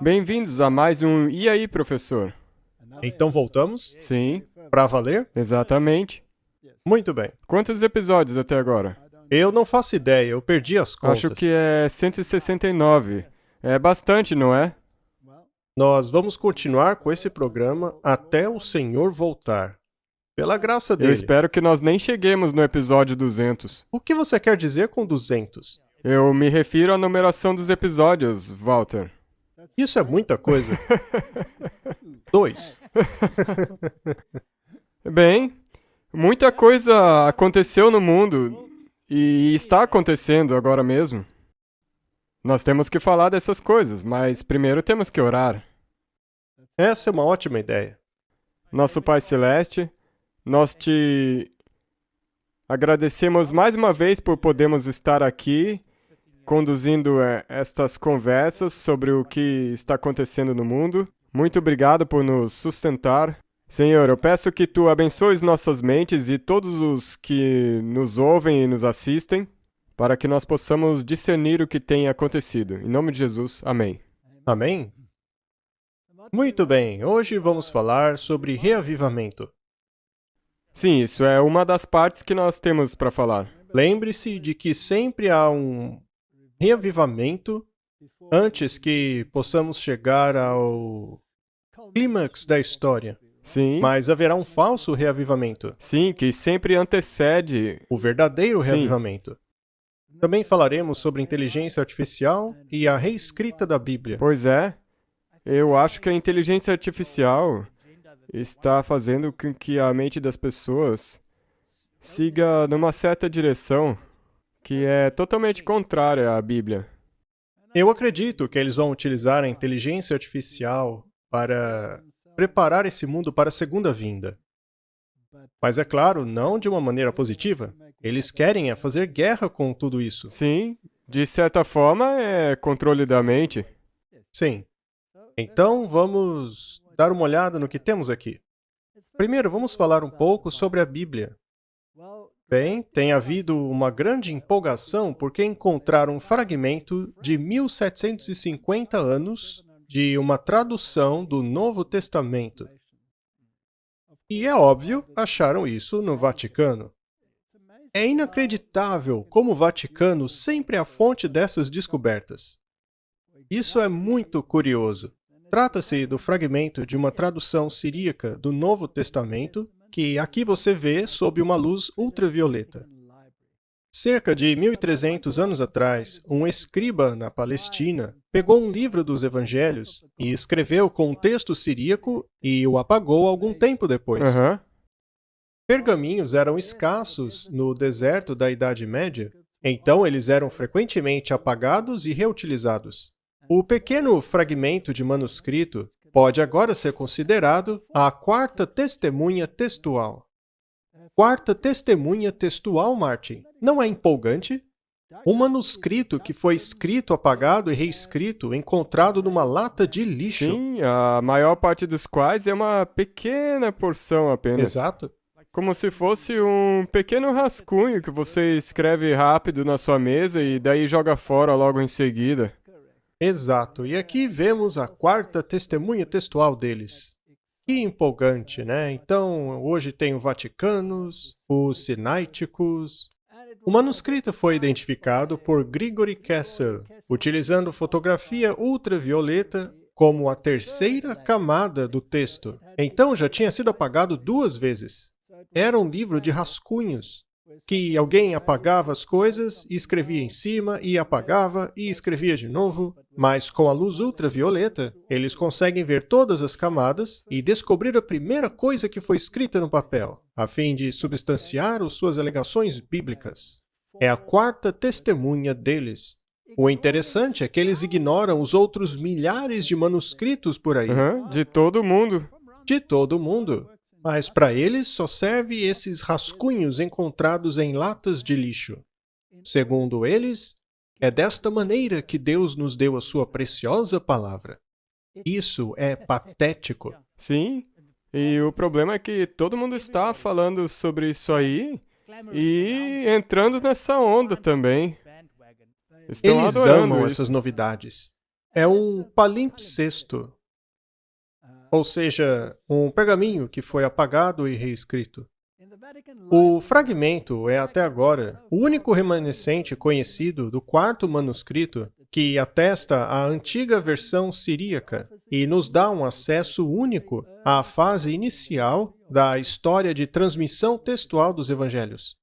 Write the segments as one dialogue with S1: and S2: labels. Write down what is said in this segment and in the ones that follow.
S1: Bem-vindos a mais um E aí, professor?
S2: Então voltamos?
S1: Sim,
S2: Pra valer?
S1: exatamente.
S2: Muito bem.
S1: Quantos episódios até agora?
S2: Eu não faço ideia, eu perdi as
S1: Acho
S2: contas.
S1: que é 169. É bastante, não é?
S2: Nós vamos continuar com esse programa até o Senhor voltar. Pela graça
S1: Eu
S2: dele.
S1: espero que nós nem cheguemos no episódio 200.
S2: O que você quer dizer com 200?
S1: Eu me refiro à numeração dos episódios, Walter.
S2: Isso é muita coisa. 2.
S1: Bem, muita coisa aconteceu no mundo e está acontecendo agora mesmo. Nós temos que falar dessas coisas, mas primeiro temos que orar.
S2: Essa é uma ótima ideia.
S1: Nosso Pai Celeste, nós te agradecemos mais uma vez por podermos estar aqui conduzindo estas conversas sobre o que está acontecendo no mundo. Muito obrigado por nos sustentar. Senhor, eu peço que Tu abençoes nossas mentes e todos os que nos ouvem e nos assistem, para que nós possamos discernir o que tem acontecido. Em nome de Jesus, amém.
S2: Amém? Muito bem, hoje vamos falar sobre reavivamento.
S1: Sim, isso é uma das partes que nós temos para falar.
S2: Lembre-se de que sempre há um reavivamento antes que possamos chegar ao clímax da história.
S1: Sim,
S2: Mas haverá um falso reavivamento,
S1: sim, que sempre antecede.
S2: o verdadeiro
S1: Sim.
S2: reavivamento. Também falaremos sobre inteligência artificial e a reescrita da Bíblia.
S1: Pois é, eu acho que a inteligência artificial está fazendo com que a mente das pessoas siga numa certa direção que é totalmente contrária à Bíblia.
S2: Eu acredito que eles vão utilizar a inteligência artificial para preparar esse mundo para a segunda vinda. Mas é claro, não de uma maneira positiva. Eles querem fazer guerra com tudo isso.
S1: Sim, de certa forma é controle da mente.
S2: Sim. Então vamos dar uma olhada no que temos aqui. Primeiro, vamos falar um pouco sobre a Bíblia. Bem, tem havido uma grande empolgação porque encontraram um fragmento de 1750 anos de uma tradução do Novo Testamento. E é óbvio, acharam isso no Vaticano. É inacreditável como o Vaticano sempre é a fonte dessas descobertas. Isso é muito curioso. Trata-se do fragmento de uma tradução siríaca do Novo Testamento, que aqui você vê sob uma luz ultravioleta. Cerca de 1300 anos atrás, um escriba na Palestina pegou um livro dos evangelhos e escreveu com um texto siríaco e o apagou algum tempo depois.
S1: Aham.
S2: Pergaminhos eram escassos no deserto da Idade Média, então eles eram frequentemente apagados e reutilizados. O pequeno fragmento de manuscrito pode agora ser considerado a quarta testemunha textual. Quarta testemunha textual, Martin. Não é empolgante? Um manuscrito que foi escrito, apagado e reescrito, encontrado numa lata de lixo.
S1: Sim, a maior parte dos quais é uma pequena porção apenas.
S2: Exato.
S1: Como se fosse um pequeno rascunho que você escreve rápido na sua mesa e daí joga fora logo em seguida.
S2: Exato. E aqui vemos a quarta testemunha textual deles. Que empolgante, né? Então, hoje tem o Vaticanos, os Sináiticos. O manuscrito foi identificado por Gregory Castle, utilizando fotografia ultravioleta como a terceira camada do texto. Então, já tinha sido apagado 2 vezes. Era um livro de rascunhos, que alguém apagava as coisas e escrevia em cima, e apagava e escrevia de novo. Mas com a luz ultravioleta, eles conseguem ver todas as camadas e descobrir a primeira coisa que foi escrita no papel, a fim de substanciar as suas alegações bíblicas. É a quarta testemunha deles. O interessante é que eles ignoram os outros milhares de manuscritos por aí,
S1: Aham, de todo mundo.
S2: de todo mundo. Mas para eles só serve esses rascunhos encontrados em latas de lixo. Segundo eles, é desta maneira que Deus nos deu a sua preciosa palavra. Isso é patético.
S1: Sim, e o problema é que todo mundo está falando sobre isso aí e entrando nessa onda também. Estão
S2: Eles
S1: adorando
S2: amam
S1: isso.
S2: essas novidades. é um palimpsesto, ou seja, um pergaminho que foi apagado e reescrito. O fragmento é, até agora, o único remanescente conhecido do quarto manuscrito que atesta a antiga versão siríaca e nos dá um acesso único à fase inicial da história de transmissão textual dos evangelhos.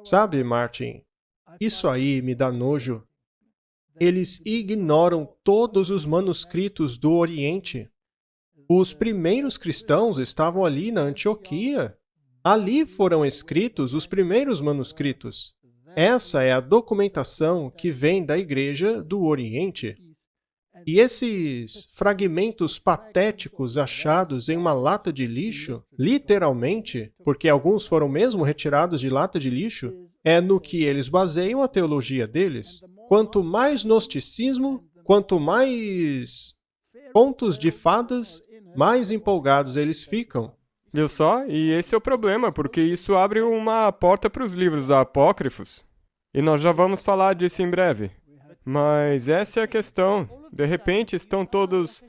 S2: Sabe, Martin, isso aí me dá nojo. Eles ignoram todos os manuscritos do Oriente. Os primeiros cristãos estavam ali na Antioquia. Ali foram escritos os primeiros manuscritos. Essa é a documentação que vem da Igreja do Oriente. E esses fragmentos patéticos achados em uma lata de lixo, literalmente, porque alguns foram mesmo retirados de lata de lixo, é no que eles baseiam a teologia deles. Quanto mais gnosticismo, quanto mais contos de fadas, mais empolgados eles ficam.
S1: Viu só? E esse é o problema, porque isso abre uma porta para os livros apócrifos. E nós já vamos falar disso em breve. Mas essa é a questão. De repente estão todos...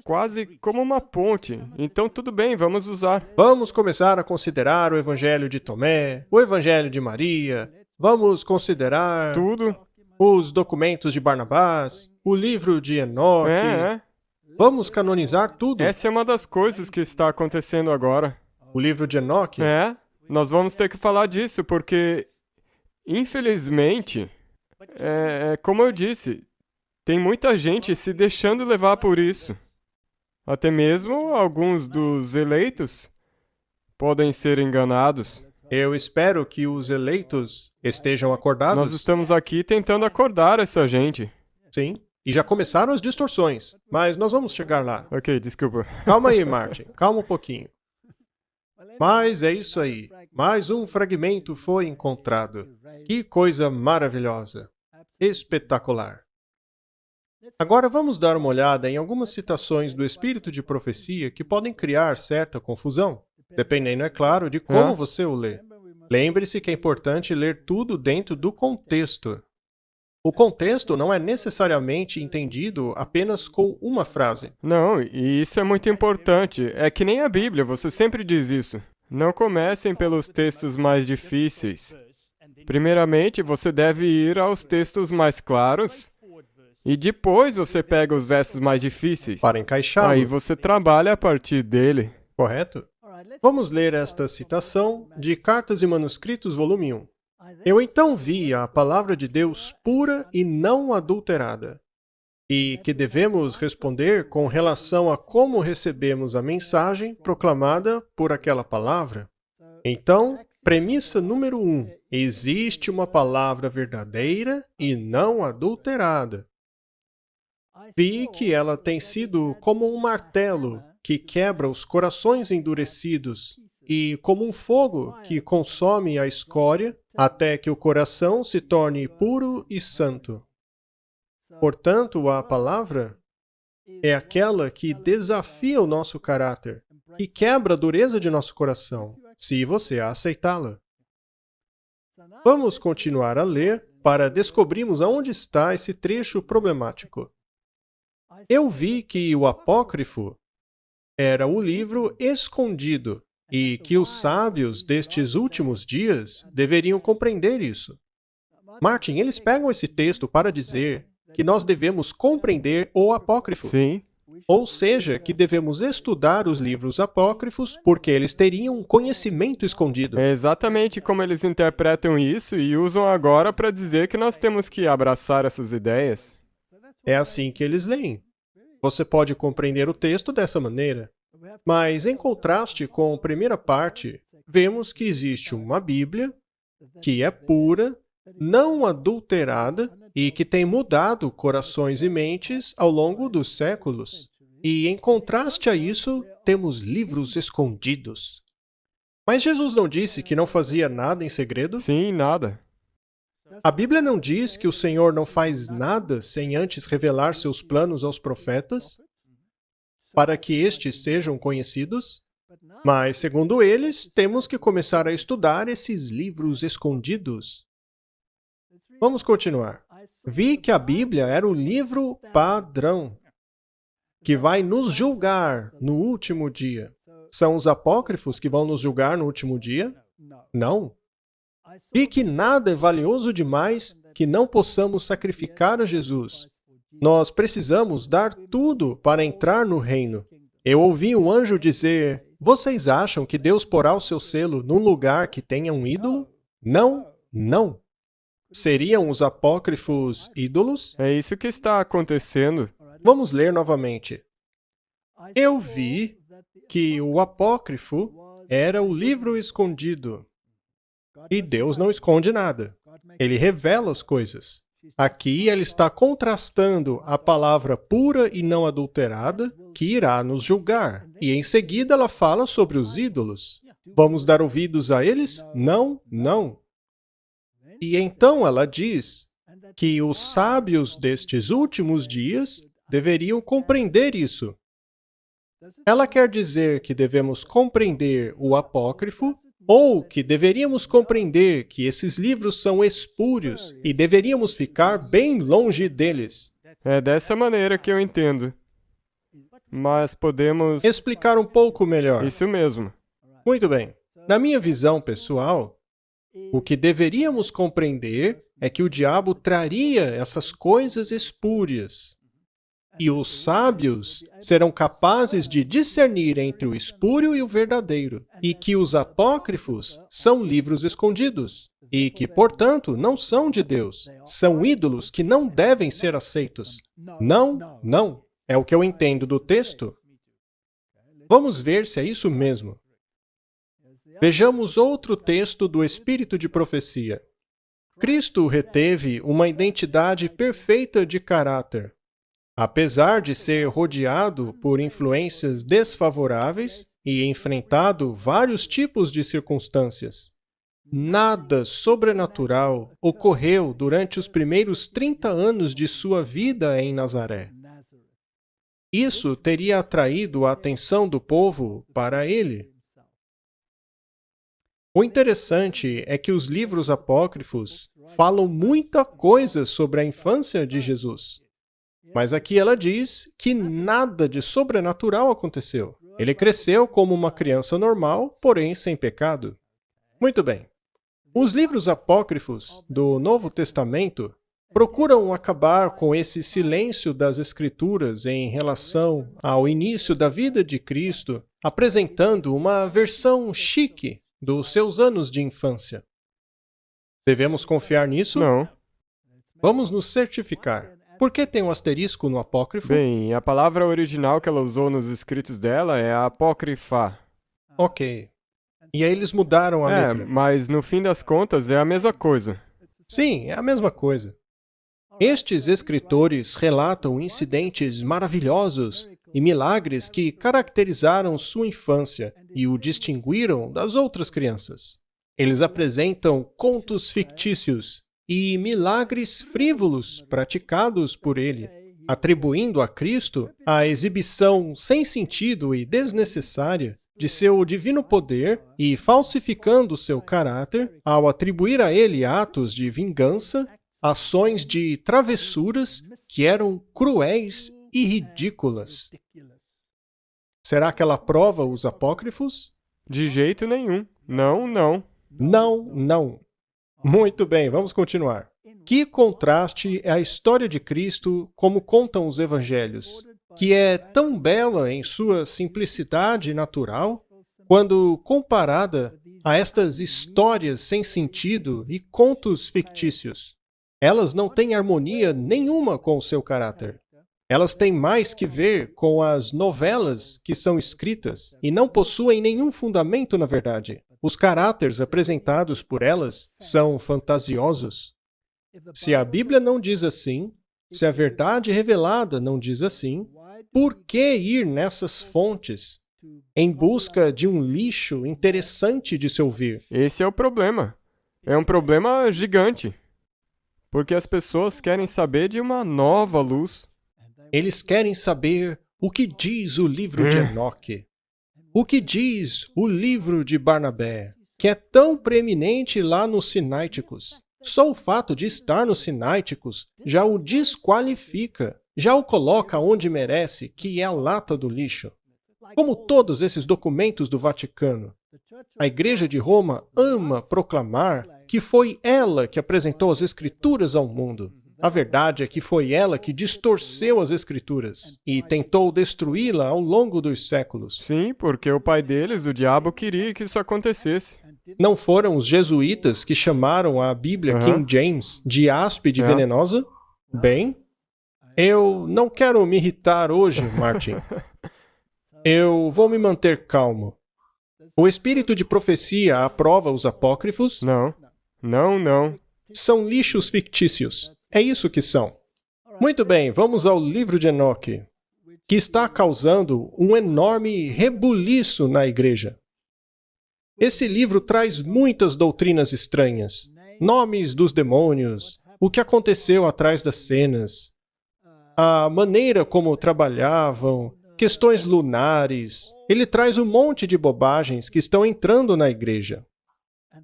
S1: quase como uma ponte. Então tudo bem, vamos usar.
S2: Vamos começar a considerar o Evangelho de Tomé, o Evangelho de Maria. Vamos considerar
S1: Tudo.
S2: os documentos de Barnabás, o livro de Enoque. Vamos canonizar tudo.
S1: Essa é uma das coisas que está acontecendo agora.
S2: O livro de Enoque.
S1: Nós vamos ter que falar disso, porque, infelizmente, como eu disse, tem muita gente se deixando levar por isso. Até mesmo alguns dos eleitos podem ser enganados.
S2: Eu espero que os eleitos estejam acordados.
S1: Nós estamos aqui tentando acordar essa gente.
S2: Sim. E já começaram as distorções, mas nós vamos chegar lá.
S1: Ok, desculpa.
S2: Calma aí, Martin. Calma um pouquinho. Mas é isso aí. Mais um fragmento foi encontrado. Que coisa maravilhosa. Espetacular. Agora vamos dar uma olhada em algumas citações do espírito de profecia que podem criar certa confusão, dependendo, é claro, de como você o lê. Lembre-se que é importante ler tudo dentro do contexto. O contexto não é necessariamente entendido apenas com uma frase.
S1: Não, e isso é muito importante. É que nem a Bíblia, você sempre diz isso. Não comecem pelos textos mais difíceis. Primeiramente, você deve ir aos textos mais claros e depois você pega os versos mais difíceis.
S2: Para encaixá-lo.
S1: Aí você trabalha a partir dele.
S2: Correto? Vamos ler esta citação de Cartas e Manuscritos, volume 1. Eu então vi a palavra de Deus pura e não adulterada, e que devemos responder com relação a como recebemos a mensagem proclamada por aquela palavra. Então, premissa número 1. Existe uma palavra verdadeira e não adulterada. Vi que ela tem sido como um martelo que quebra os corações endurecidos e como um fogo que consome a escória até que o coração se torne puro e santo. Portanto, a palavra é aquela que desafia o nosso caráter e quebra a dureza de nosso coração, se você a aceitá-la. Vamos continuar a ler para descobrirmos aonde está esse trecho problemático. Eu vi que o apócrifo era o livro escondido e que os sábios destes últimos dias deveriam compreender isso. Martin, eles pegam esse texto para dizer que nós devemos compreender o apócrifo.
S1: Sim.
S2: Ou seja, que devemos estudar os livros apócrifos porque eles teriam um conhecimento escondido.
S1: É exatamente como eles interpretam isso e usam agora para dizer que nós temos que abraçar essas ideias.
S2: É assim que eles leem. Você pode compreender o texto dessa maneira. Mas, em contraste com a primeira parte, vemos que existe uma Bíblia que é pura, não adulterada e que tem mudado corações e mentes ao longo dos séculos. E, em contraste a isso, temos livros escondidos. Mas Jesus não disse que não fazia nada em segredo?
S1: Sim, nada.
S2: A Bíblia não diz que o Senhor não faz nada sem antes revelar seus planos aos profetas, para que estes sejam conhecidos? Mas, segundo eles, temos que começar a estudar esses livros escondidos. Vamos continuar. vi que a Bíblia era o livro padrão, que vai nos julgar no último dia. São os apócrifos que vão nos julgar no último dia? Não. Vi que nada é valioso demais que não possamos sacrificar a Jesus. Nós precisamos dar tudo para entrar no reino. Eu ouvi um anjo dizer: vocês acham que Deus porá o seu selo num lugar que tenha um ídolo? Não, não. Seriam os apócrifos ídolos?
S1: É isso que está acontecendo.
S2: Vamos ler novamente. Eu vi que o apócrifo era o livro escondido. E Deus não esconde nada. Ele revela as coisas. Aqui ele está contrastando a palavra pura e não adulterada, que irá nos julgar. E em seguida ela fala sobre os ídolos. Vamos dar ouvidos a eles? Não, não. E então ela diz que os sábios destes últimos dias deveriam compreender isso. Ela quer dizer que devemos compreender o apócrifo ou que deveríamos compreender que esses livros são espúrios e deveríamos ficar bem longe deles.
S1: É dessa maneira que eu entendo. Mas podemos...
S2: Explicar um pouco melhor.
S1: Isso mesmo.
S2: Muito bem. Na minha visão pessoal, o que deveríamos compreender é que o diabo traria essas coisas espúrias. E os sábios serão capazes de discernir entre o espúrio e o verdadeiro, e que os apócrifos são livros escondidos, e que, portanto, não são de Deus. São ídolos que não devem ser aceitos. Não, não. É o que eu entendo do texto. Vamos ver se é isso mesmo. Vejamos outro texto do Espírito de Profecia. Cristo reteve uma identidade perfeita de caráter. Apesar de ser rodeado por influências desfavoráveis e enfrentado vários tipos de circunstâncias, nada sobrenatural ocorreu durante os primeiros 30 anos de sua vida em Nazaré. Isso teria atraído a atenção do povo para ele. O interessante é que os livros apócrifos falam muita coisa sobre a infância de Jesus. Mas aqui ela diz que nada de sobrenatural aconteceu. Ele cresceu como uma criança normal, porém sem pecado. Muito bem. Os livros apócrifos do Novo Testamento procuram acabar com esse silêncio das Escrituras em relação ao início da vida de Cristo, apresentando uma versão chique dos seus anos de infância. Devemos confiar nisso?
S1: Não.
S2: Vamos nos certificar. Por que tem um asterisco no apócrifo?
S1: Bem, a palavra original que ela usou nos escritos dela é apócrifa.
S2: Ok. E aí eles mudaram a letra.
S1: Mas no fim das contas é a mesma coisa.
S2: Sim, é a mesma coisa. Estes escritores relatam incidentes maravilhosos e milagres que caracterizaram sua infância e o distinguiram das outras crianças. Eles apresentam contos fictícios e milagres frívolos praticados por ele, atribuindo a Cristo a exibição sem sentido e desnecessária de seu divino poder e falsificando seu caráter ao atribuir a ele atos de vingança, ações de travessuras que eram cruéis e ridículas. Será que ela prova os apócrifos?
S1: De jeito nenhum. Não, não.
S2: Não, não. Muito bem, vamos continuar. Que contraste é a história de Cristo como contam os evangelhos, que é tão bela em sua simplicidade natural, quando comparada a estas histórias sem sentido e contos fictícios. Elas não têm harmonia nenhuma com o seu caráter. Elas têm mais que ver com as novelas que são escritas e não possuem nenhum fundamento na verdade. Os caráteres apresentados por elas são fantasiosos. Se a Bíblia não diz assim, se a verdade revelada não diz assim, por que ir nessas fontes em busca de um lixo interessante de se ouvir?
S1: Esse é o problema. É um problema gigante. Porque as pessoas querem saber de uma nova luz.
S2: Eles querem saber o que diz o livro de Enoque. O que diz o livro de Barnabé, que é tão preeminente lá nos Sináiticos? Só o fato de estar nos Sináiticos já o desqualifica, já o coloca onde merece, que é a lata do lixo. Como todos esses documentos do Vaticano. A Igreja de Roma ama proclamar que foi ela que apresentou as Escrituras ao mundo. A verdade é que foi ela que distorceu as Escrituras e tentou destruí-la ao longo dos séculos.
S1: Sim, porque o pai deles, o diabo, queria que isso acontecesse.
S2: Não foram os jesuítas que chamaram a Bíblia
S1: Aham.
S2: King James de áspide
S1: É.
S2: venenosa? Bem, eu não quero me irritar hoje, Martin. Eu vou me manter calmo. O espírito de profecia aprova os apócrifos?
S1: Não, não.
S2: São lixos fictícios. É isso que são. Muito bem, vamos ao livro de Enoque, que está causando um enorme rebuliço na igreja. Esse livro traz muitas doutrinas estranhas, nomes dos demônios, o que aconteceu atrás das cenas, a maneira como trabalhavam, questões lunares. Ele traz um monte de bobagens que estão entrando na igreja.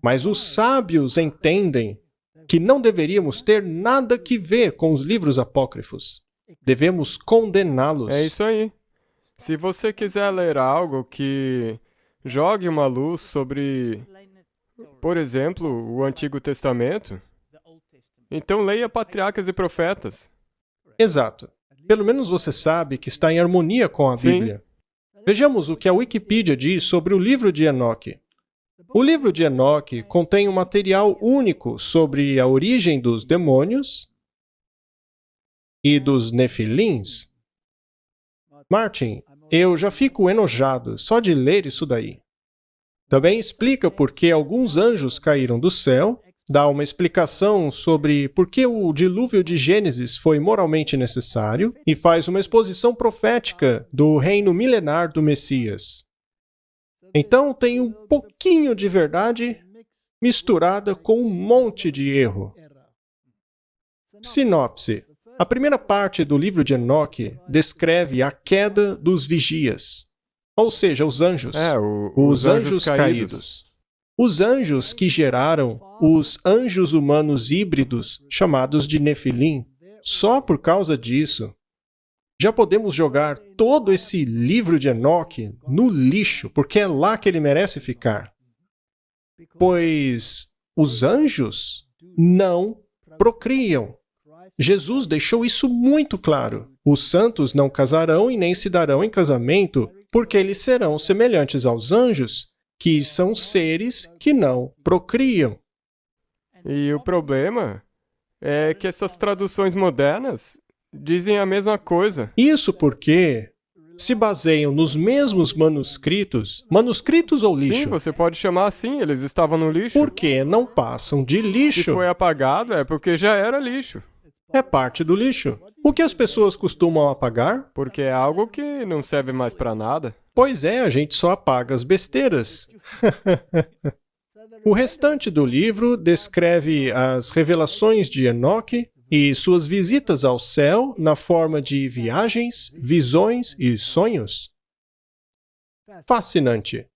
S2: Mas os sábios entendem que não deveríamos ter nada que ver com os livros apócrifos. Devemos condená-los.
S1: É isso aí. Se você quiser ler algo que jogue uma luz sobre, por exemplo, o Antigo Testamento, então leia Patriarcas e Profetas.
S2: Exato. Pelo menos você sabe que está em harmonia com a
S1: Sim.
S2: Bíblia. Vejamos o que a Wikipedia diz sobre o livro de Enoque. O livro de Enoque contém um material único sobre a origem dos demônios e dos nefilins. Martin, eu já fico enojado só de ler isso daí. Também explica por que alguns anjos caíram do céu, dá uma explicação sobre por que o dilúvio de Gênesis foi moralmente necessário e faz uma exposição profética do reino milenar do Messias. Então tem um pouquinho de verdade misturada com um monte de erro. Sinopse. A primeira parte do livro de Enoque descreve a queda dos vigias, ou seja, os anjos. Os anjos caídos. Os anjos que geraram os anjos humanos híbridos, chamados de Nefilim. Só por causa disso, já podemos jogar todo esse livro de Enoque no lixo, porque é lá que ele merece ficar. Pois os anjos não procriam. Jesus deixou isso muito claro. Os santos não casarão e nem se darão em casamento, porque eles serão semelhantes aos anjos, que são seres que não procriam.
S1: E o problema é que essas traduções modernas dizem a mesma coisa.
S2: Isso porque se baseiam nos mesmos manuscritos, manuscritos ou lixo,
S1: Sim, você pode chamar assim, eles estavam no lixo.
S2: porque não passam de
S1: Se
S2: lixo.
S1: foi apagado, é porque já era lixo.
S2: É parte do lixo. O que as pessoas costumam apagar?
S1: Porque é algo que não serve mais pra nada.
S2: Pois é, a gente só apaga as besteiras. O restante do livro descreve as revelações de Enoque e suas visitas ao céu na forma de viagens, visões e sonhos. Fascinante.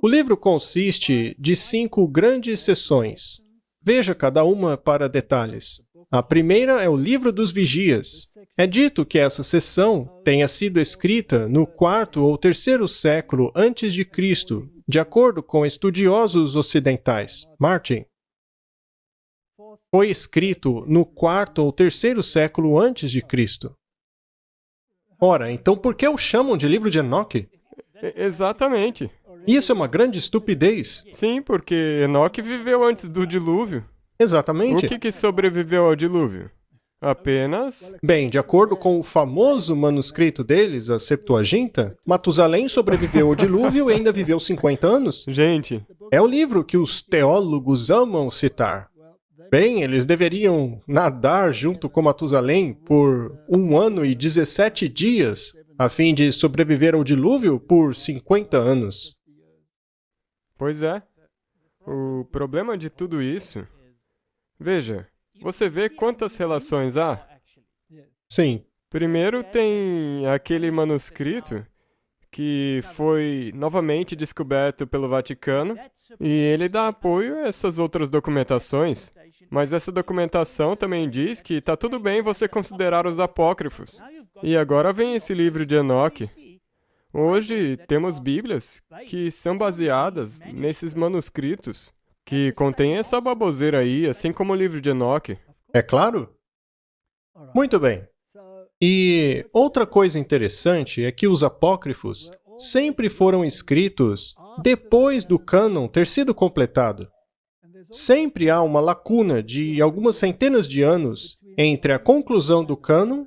S2: O livro consiste de 5 grandes seções. Veja cada uma para detalhes. A primeira é o Livro dos Vigias. É dito que essa seção tenha sido escrita no 4º ou 3º século antes de Cristo, de acordo com estudiosos ocidentais. Martin. Foi escrito no 4º ou 3º século antes de Cristo. Ora, então por que o chamam de Livro de Enoque?
S1: Exatamente.
S2: Isso é uma grande estupidez.
S1: Sim, porque Enoque viveu antes do dilúvio.
S2: Exatamente.
S1: O que sobreviveu ao dilúvio? Apenas...
S2: Bem, de acordo com o famoso manuscrito deles, a Septuaginta, Matusalém sobreviveu ao dilúvio e ainda viveu 50 anos.
S1: Gente,
S2: É o livro que os teólogos amam citar. Bem, eles deveriam nadar junto com Matusalém por 1 ano e 17 dias, a fim de sobreviver ao dilúvio por 50 anos.
S1: pois é. O problema de tudo isso... Veja, você vê quantas relações há?
S2: Sim,
S1: Primeiro tem aquele manuscrito que foi novamente descoberto pelo Vaticano e ele dá apoio a essas outras documentações. Mas essa documentação também diz que está tudo bem você considerar os apócrifos. E agora vem esse livro de Enoque. Hoje temos Bíblias que são baseadas nesses manuscritos que contêm essa baboseira aí, assim como o livro de Enoque.
S2: É claro? Muito bem. E outra coisa interessante é que os apócrifos sempre foram escritos depois do cânon ter sido completado. Sempre há uma lacuna de algumas centenas de anos entre a conclusão do cânon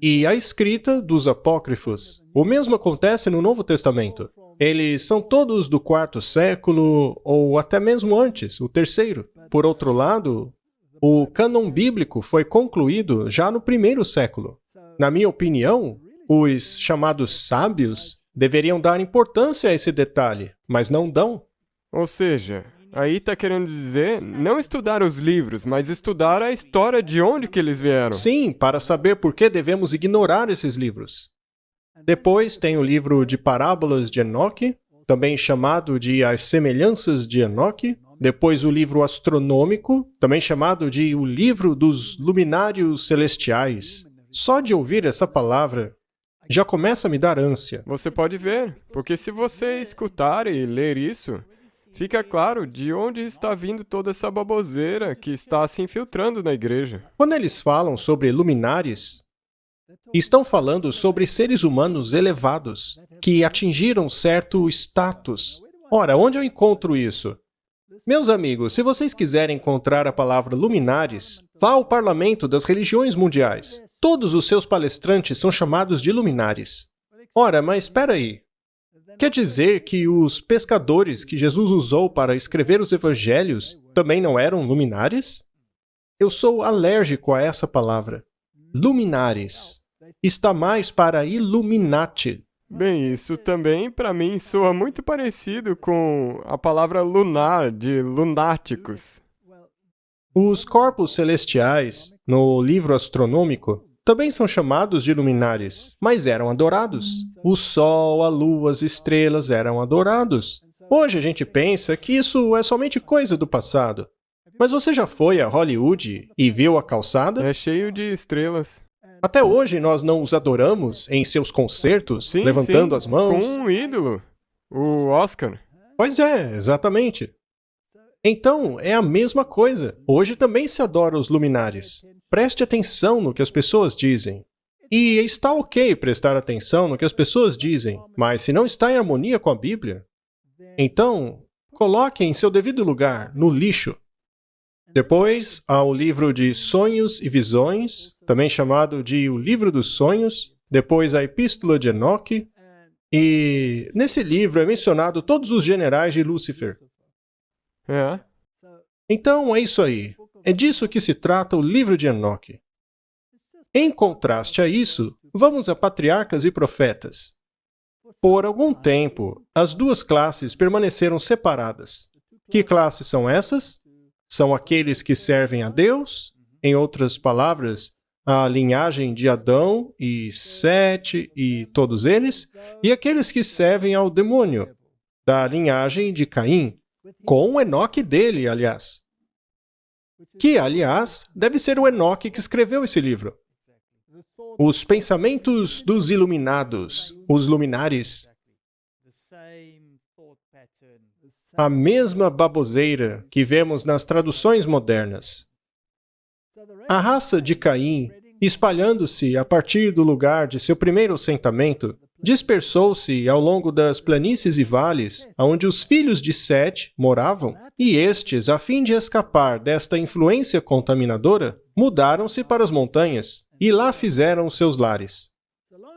S2: e a escrita dos apócrifos. O mesmo acontece no Novo Testamento. Eles são todos do quarto século, ou até mesmo antes, o terceiro. Por outro lado, o cânon bíblico foi concluído já no primeiro século. Na minha opinião, os chamados sábios deveriam dar importância a esse detalhe, mas não dão.
S1: Ou seja, aí está querendo dizer não estudar os livros, mas estudar a história de onde que eles vieram.
S2: Sim, para saber por que devemos ignorar esses livros. Depois tem o livro de Parábolas de Enoque, também chamado de As Semelhanças de Enoque. Depois o livro astronômico, também chamado de O Livro dos Luminários Celestiais. Só de ouvir essa palavra, já começa a me dar ânsia.
S1: Você pode ver, porque se você escutar e ler isso, fica claro de onde está vindo toda essa baboseira que está se infiltrando na igreja.
S2: Quando eles falam sobre luminares, estão falando sobre seres humanos elevados, que atingiram certo status. Ora, onde eu encontro isso? Meus amigos, se vocês quiserem encontrar a palavra luminares, vá ao parlamento das religiões mundiais. Todos os seus palestrantes são chamados de luminares. Ora, mas espera aí. Quer dizer que os pescadores que Jesus usou para escrever os evangelhos também não eram luminares? Eu sou alérgico a essa palavra. Luminares. Está mais para Illuminati.
S1: Bem, isso também, para mim, soa muito parecido com a palavra lunar, de lunáticos.
S2: Os corpos celestiais, no livro astronômico, também são chamados de luminares, mas eram adorados. O sol, a lua, as estrelas eram adorados. Hoje a gente pensa que isso é somente coisa do passado. Mas você já foi a Hollywood e viu a calçada?
S1: É cheio de estrelas.
S2: Até hoje nós não os adoramos em seus concertos,
S1: Sim,
S2: levantando
S1: sim,
S2: as mãos.
S1: com um ídolo, o Oscar.
S2: Pois é, exatamente. Então, é a mesma coisa. Hoje também se adora os luminares. Preste atenção no que as pessoas dizem. E está ok prestar atenção no que as pessoas dizem, mas se não está em harmonia com a Bíblia, então coloque em seu devido lugar, no lixo. Depois, há o livro de Sonhos e Visões, também chamado de O Livro dos Sonhos. Depois, a Epístola de Enoque. E nesse livro é mencionado todos os generais de Lúcifer.
S1: É.
S2: Então, é isso aí. É disso que se trata o livro de Enoque. Em contraste a isso, vamos a patriarcas e profetas. Por algum tempo, as duas classes permaneceram separadas. Que classes são essas? São aqueles que servem a Deus, em outras palavras, a linhagem de Adão e Sete e todos eles, e aqueles que servem ao demônio, da linhagem de Caim, com o Enoque dele, aliás. Que, aliás, deve ser o Enoque que escreveu esse livro. Os pensamentos dos iluminados, os luminares. A mesma baboseira que vemos nas traduções modernas. A raça de Caim, espalhando-se a partir do lugar de seu primeiro assentamento, dispersou-se ao longo das planícies e vales, onde os filhos de Sete moravam, e estes, a fim de escapar desta influência contaminadora, mudaram-se para as montanhas, e lá fizeram seus lares.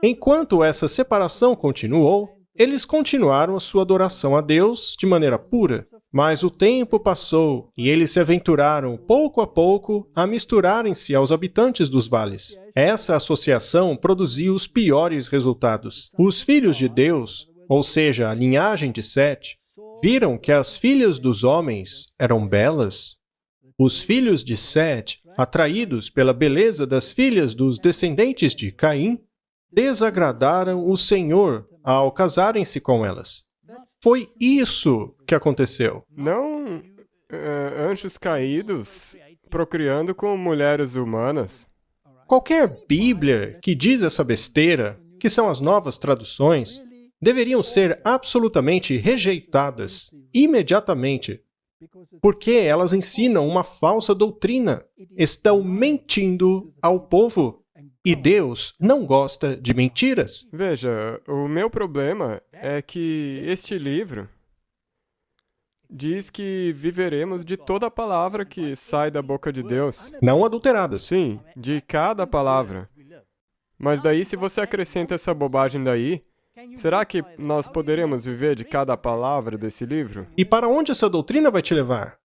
S2: Enquanto essa separação continuou, eles continuaram a sua adoração a Deus de maneira pura, mas o tempo passou e eles se aventuraram, pouco a pouco, a misturarem-se aos habitantes dos vales. Essa associação produziu os piores resultados. Os filhos de Deus, ou seja, a linhagem de Sete, viram que as filhas dos homens eram belas. Os filhos de Sete, atraídos pela beleza das filhas dos descendentes de Caim, desagradaram o Senhor ao casarem-se com elas. Foi isso que aconteceu.
S1: Não anjos caídos procriando com mulheres humanas.
S2: Qualquer Bíblia que diz essa besteira, que são as novas traduções, deveriam ser absolutamente rejeitadas imediatamente, porque elas ensinam uma falsa doutrina, estão mentindo ao povo. E Deus não gosta de mentiras.
S1: Veja, o meu problema é que este livro diz que viveremos de toda a palavra que sai da boca de Deus.
S2: Não adulteradas.
S1: Sim, de cada palavra. Mas daí, se você acrescenta essa bobagem daí, será que nós poderemos viver de cada palavra desse livro?
S2: E para onde essa doutrina vai te levar?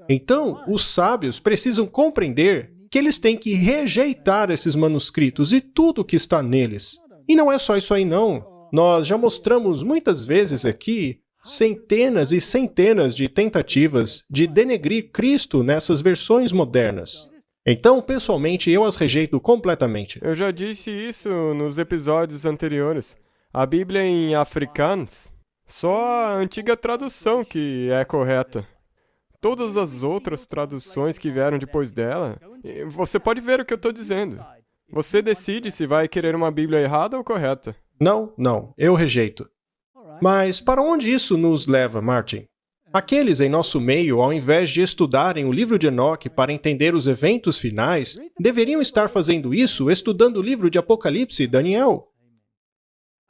S2: Então, os sábios precisam compreender que eles têm que rejeitar esses manuscritos e tudo o que está neles. E não é só isso aí, não. Nós já mostramos muitas vezes aqui centenas e centenas de tentativas de denegrir Cristo nessas versões modernas. Então, pessoalmente, eu as rejeito completamente.
S1: Eu já disse isso nos episódios anteriores. A Bíblia em afrikaans, só a antiga tradução que é correta. Todas as outras traduções que vieram depois dela, você pode ver o que eu estou dizendo. Você decide se vai querer uma Bíblia errada ou correta.
S2: Não, eu rejeito. Mas para onde isso nos leva, Martin? Aqueles em nosso meio, ao invés de estudarem o livro de Enoque para entender os eventos finais, deveriam estar fazendo isso estudando o livro de Apocalipse e Daniel.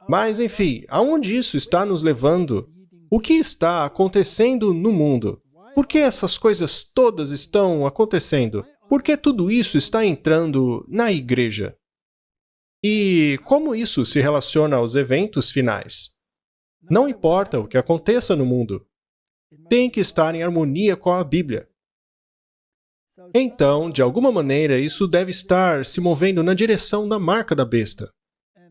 S2: Mas, enfim, aonde isso está nos levando? O que está acontecendo no mundo? Por que essas coisas todas estão acontecendo? Por que tudo isso está entrando na igreja? E como isso se relaciona aos eventos finais? Não importa o que aconteça no mundo, tem que estar em harmonia com a Bíblia. Então, de alguma maneira, isso deve estar se movendo na direção da marca da besta.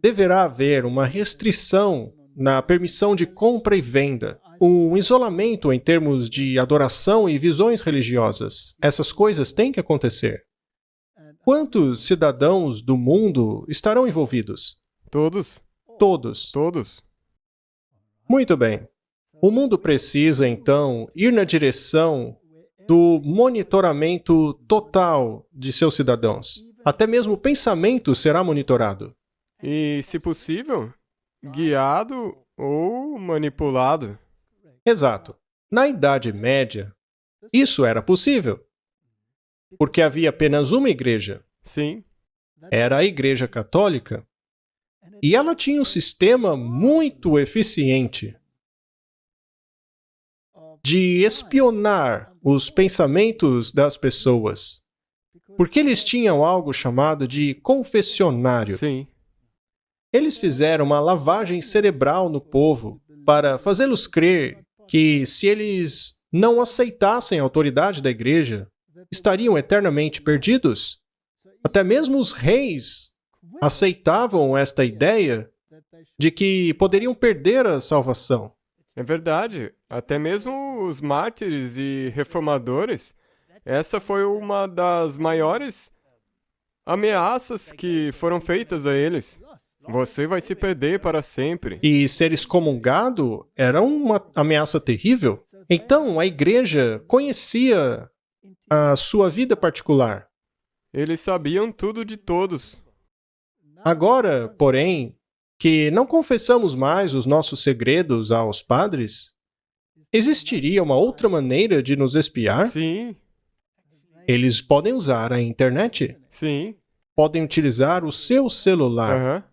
S2: Deverá haver uma restrição na permissão de compra e venda, um isolamento em termos de adoração e visões religiosas. Essas coisas têm que acontecer. Quantos cidadãos do mundo estarão envolvidos?
S1: Todos?
S2: Todos.
S1: Todos.
S2: Muito bem. O mundo precisa, então, ir na direção do monitoramento total de seus cidadãos. Até mesmo o pensamento será monitorado.
S1: E, se possível, guiado ou manipulado.
S2: Exato. Na Idade Média, isso era possível. Porque havia apenas uma igreja.
S1: Sim.
S2: Era a Igreja Católica. E ela tinha um sistema muito eficiente de espionar os pensamentos das pessoas. Porque eles tinham algo chamado de confessionário.
S1: Sim.
S2: Eles fizeram uma lavagem cerebral no povo para fazê-los crer que, se eles não aceitassem a autoridade da igreja, estariam eternamente perdidos. Até mesmo os reis aceitavam esta ideia de que poderiam perder a salvação.
S1: É verdade. Até mesmo os mártires e reformadores, essa foi uma das maiores ameaças que foram feitas a eles. Você vai se perder para sempre.
S2: E ser excomungado era uma ameaça terrível. Então, a igreja conhecia a sua vida particular.
S1: Eles sabiam tudo de todos.
S2: Agora, porém, que não confessamos mais os nossos segredos aos padres, existiria uma outra maneira de nos espiar?
S1: Sim,
S2: Eles podem usar a internet,
S1: sim.
S2: podem utilizar o seu celular,
S1: Aham.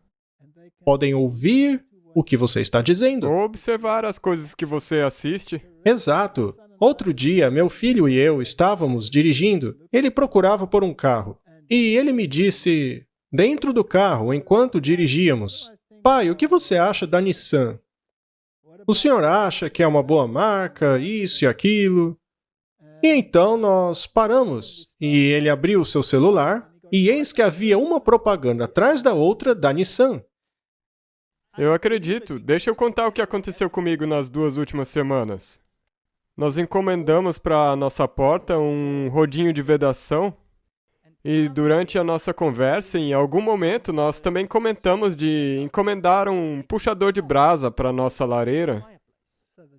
S2: podem ouvir o que você está dizendo.
S1: Ou observar as coisas que você assiste.
S2: Exato. Outro dia, meu filho e eu estávamos dirigindo. Ele procurava por um carro. E ele me disse, dentro do carro, enquanto dirigíamos, pai, o que você acha da Nissan? O senhor acha que é uma boa marca, isso e aquilo? E então nós paramos. E ele abriu o seu celular e eis que havia uma propaganda atrás da outra da Nissan.
S1: Eu acredito. Deixa eu contar o que aconteceu comigo nas 2 últimas semanas. Nós encomendamos para a nossa porta um rodinho de vedação e durante a nossa conversa, em algum momento, nós também comentamos de encomendar um puxador de brasa para a nossa lareira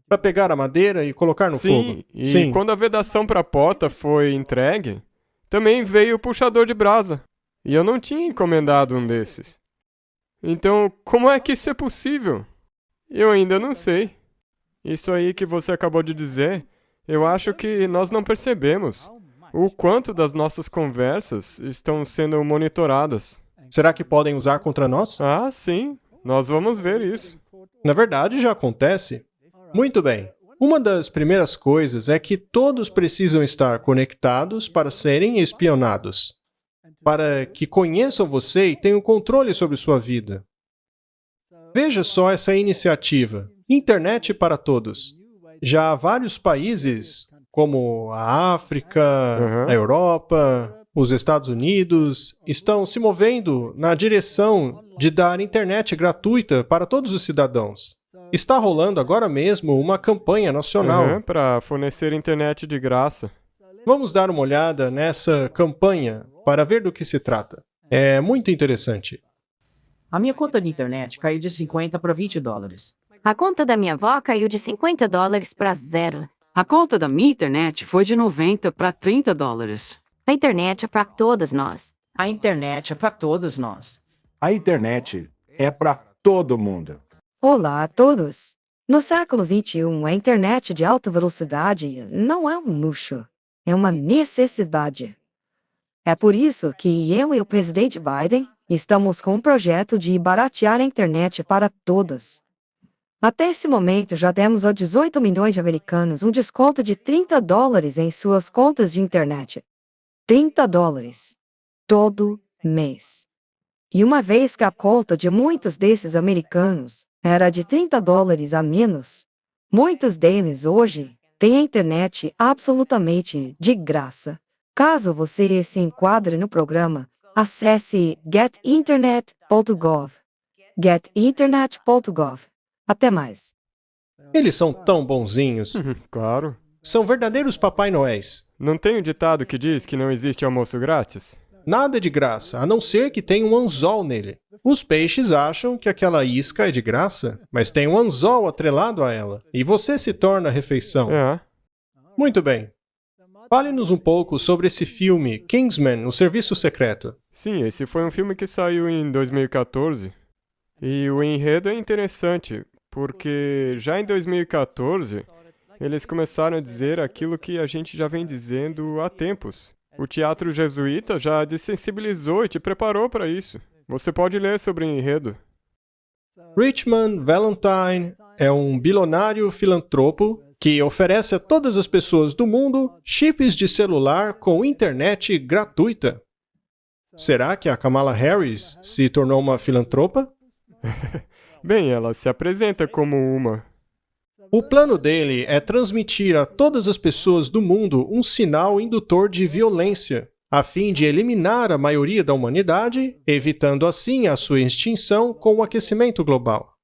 S2: Para pegar a madeira e colocar no fogo.
S1: Sim, e quando a vedação para a porta foi entregue, também veio o puxador de brasa. E eu não tinha encomendado um desses. Então, como é que isso é possível? Eu ainda não sei. Isso aí que você acabou de dizer, eu acho que nós não percebemos o quanto das nossas conversas estão sendo monitoradas.
S2: Será que podem usar contra nós?
S1: Ah, sim, nós vamos ver isso.
S2: Na verdade, já acontece. Muito bem. Uma das primeiras coisas é que todos precisam estar conectados para serem espionados, para que conheçam você e tenham controle sobre sua vida. Veja só essa iniciativa, Internet para Todos. Já vários países, como a África, a Europa, os Estados Unidos, estão se movendo na direção de dar internet gratuita para todos os cidadãos. Está rolando agora mesmo uma campanha nacional.
S1: Para fornecer internet de graça.
S2: Vamos dar uma olhada nessa campanha para ver do que se trata. É muito interessante.
S3: A minha conta de internet caiu de 50 para 20 dólares.
S4: A conta da minha avó caiu de 50 dólares para zero.
S3: A conta da minha internet foi de 90 para 30 dólares.
S4: A internet é para todos nós.
S3: A internet é para todos nós.
S5: A internet é para todo mundo.
S6: Olá a todos! No século XXI, a internet de alta velocidade não é um luxo, é uma necessidade. É por isso que eu e o presidente Biden estamos com um projeto de baratear a internet para todos. Até esse momento, já demos a 18 milhões de americanos um desconto de 30 dólares em suas contas de internet. 30 dólares. Todo mês. E uma vez que a conta de muitos desses americanos era de 30 dólares a menos, muitos deles hoje têm a internet absolutamente de graça. Caso você se enquadre no programa, acesse getinternet.gov. getinternet.gov. Até mais.
S2: Eles são tão bonzinhos.
S1: Claro.
S2: São verdadeiros Papai Noéis.
S1: Não tem um ditado que diz que não existe almoço grátis?
S2: Nada de graça, a não ser que tenha um anzol nele. Os peixes acham que aquela isca é de graça, mas tem um anzol atrelado a ela, e você se torna a refeição.
S1: É.
S2: Muito bem. Fale-nos um pouco sobre esse filme, Kingsman, o Serviço Secreto.
S1: Sim, esse foi um filme que saiu em 2014. E o enredo é interessante, porque já em 2014, eles começaram a dizer aquilo que a gente já vem dizendo há tempos. O teatro jesuíta já desensibilizou e te preparou para isso. Você pode ler sobre o enredo.
S2: Richmond Valentine é um bilionário filantropo que oferece a todas as pessoas do mundo chips de celular com internet gratuita. Será que a Kamala Harris se tornou uma filantropa?
S1: Bem, ela se apresenta como uma.
S2: O plano dele é transmitir a todas as pessoas do mundo um sinal indutor de violência, a fim de eliminar a maioria da humanidade, evitando assim a sua extinção com o aquecimento global.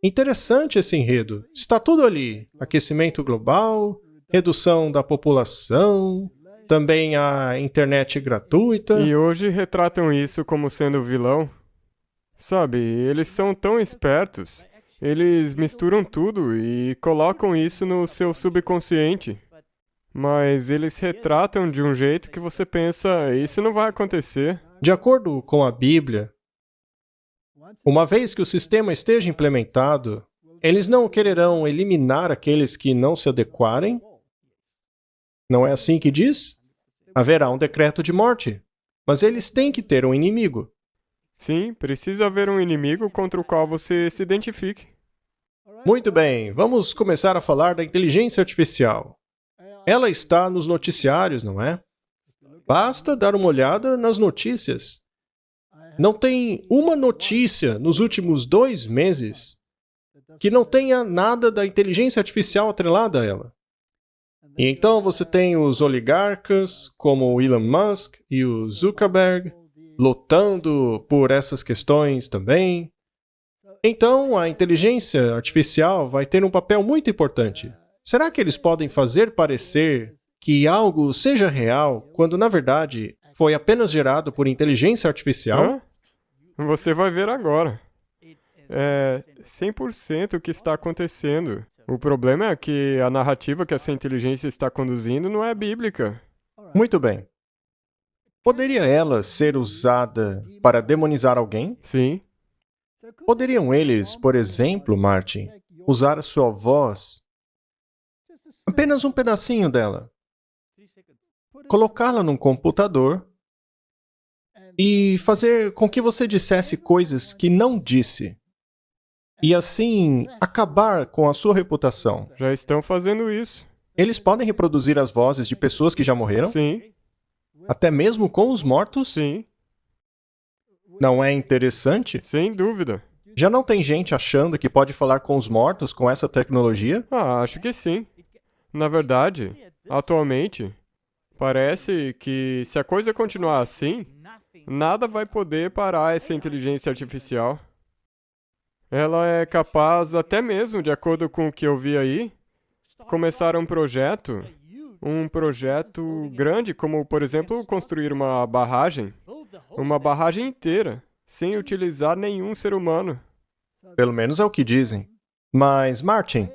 S2: Interessante esse enredo. Está tudo ali. Aquecimento global, redução da população, também a internet gratuita.
S1: E hoje retratam isso como sendo o vilão. Sabe, eles são tão espertos. Eles misturam tudo e colocam isso no seu subconsciente. Mas eles retratam de um jeito que você pensa, isso não vai acontecer.
S2: De acordo com a Bíblia, uma vez que o sistema esteja implementado, eles não quererão eliminar aqueles que não se adequarem? Não é assim que diz? Haverá um decreto de morte, mas eles têm que ter um inimigo.
S1: Sim, precisa haver um inimigo contra o qual você se identifique.
S2: Muito bem, vamos começar a falar da inteligência artificial. Ela está nos noticiários, não é? Basta dar uma olhada nas notícias. Não tem uma notícia nos últimos 2 meses que não tenha nada da inteligência artificial atrelada a ela. E então você tem os oligarcas, como o Elon Musk e o Zuckerberg, lutando por essas questões também. Então, a inteligência artificial vai ter um papel muito importante. Será que eles podem fazer parecer que algo seja real, quando na verdade foi apenas gerado por inteligência artificial?
S1: Você vai ver agora. É 100% o que está acontecendo. O problema é que a narrativa que essa inteligência está conduzindo não é bíblica.
S2: Muito bem. Poderia ela ser usada para demonizar alguém?
S1: Sim,
S2: Poderiam eles, por exemplo, Martin, usar a sua voz, apenas um pedacinho dela, colocá-la num computador e fazer com que você dissesse coisas que não disse, e assim acabar com a sua reputação?
S1: já estão fazendo isso.
S2: Eles podem reproduzir as vozes de pessoas que já morreram?
S1: Sim,
S2: Até mesmo com os mortos?
S1: sim,
S2: Não é interessante?
S1: sem dúvida.
S2: Já não tem gente achando que pode falar com os mortos com essa tecnologia?
S1: Acho que sim. Na verdade, atualmente, parece que se a coisa continuar assim, nada vai poder parar essa inteligência artificial. Ela é capaz, até mesmo de acordo com o que eu vi aí, começar um projeto grande, como, por exemplo, construir uma barragem inteira, sem utilizar nenhum ser humano.
S2: Pelo menos é o que dizem. Mas, Martin,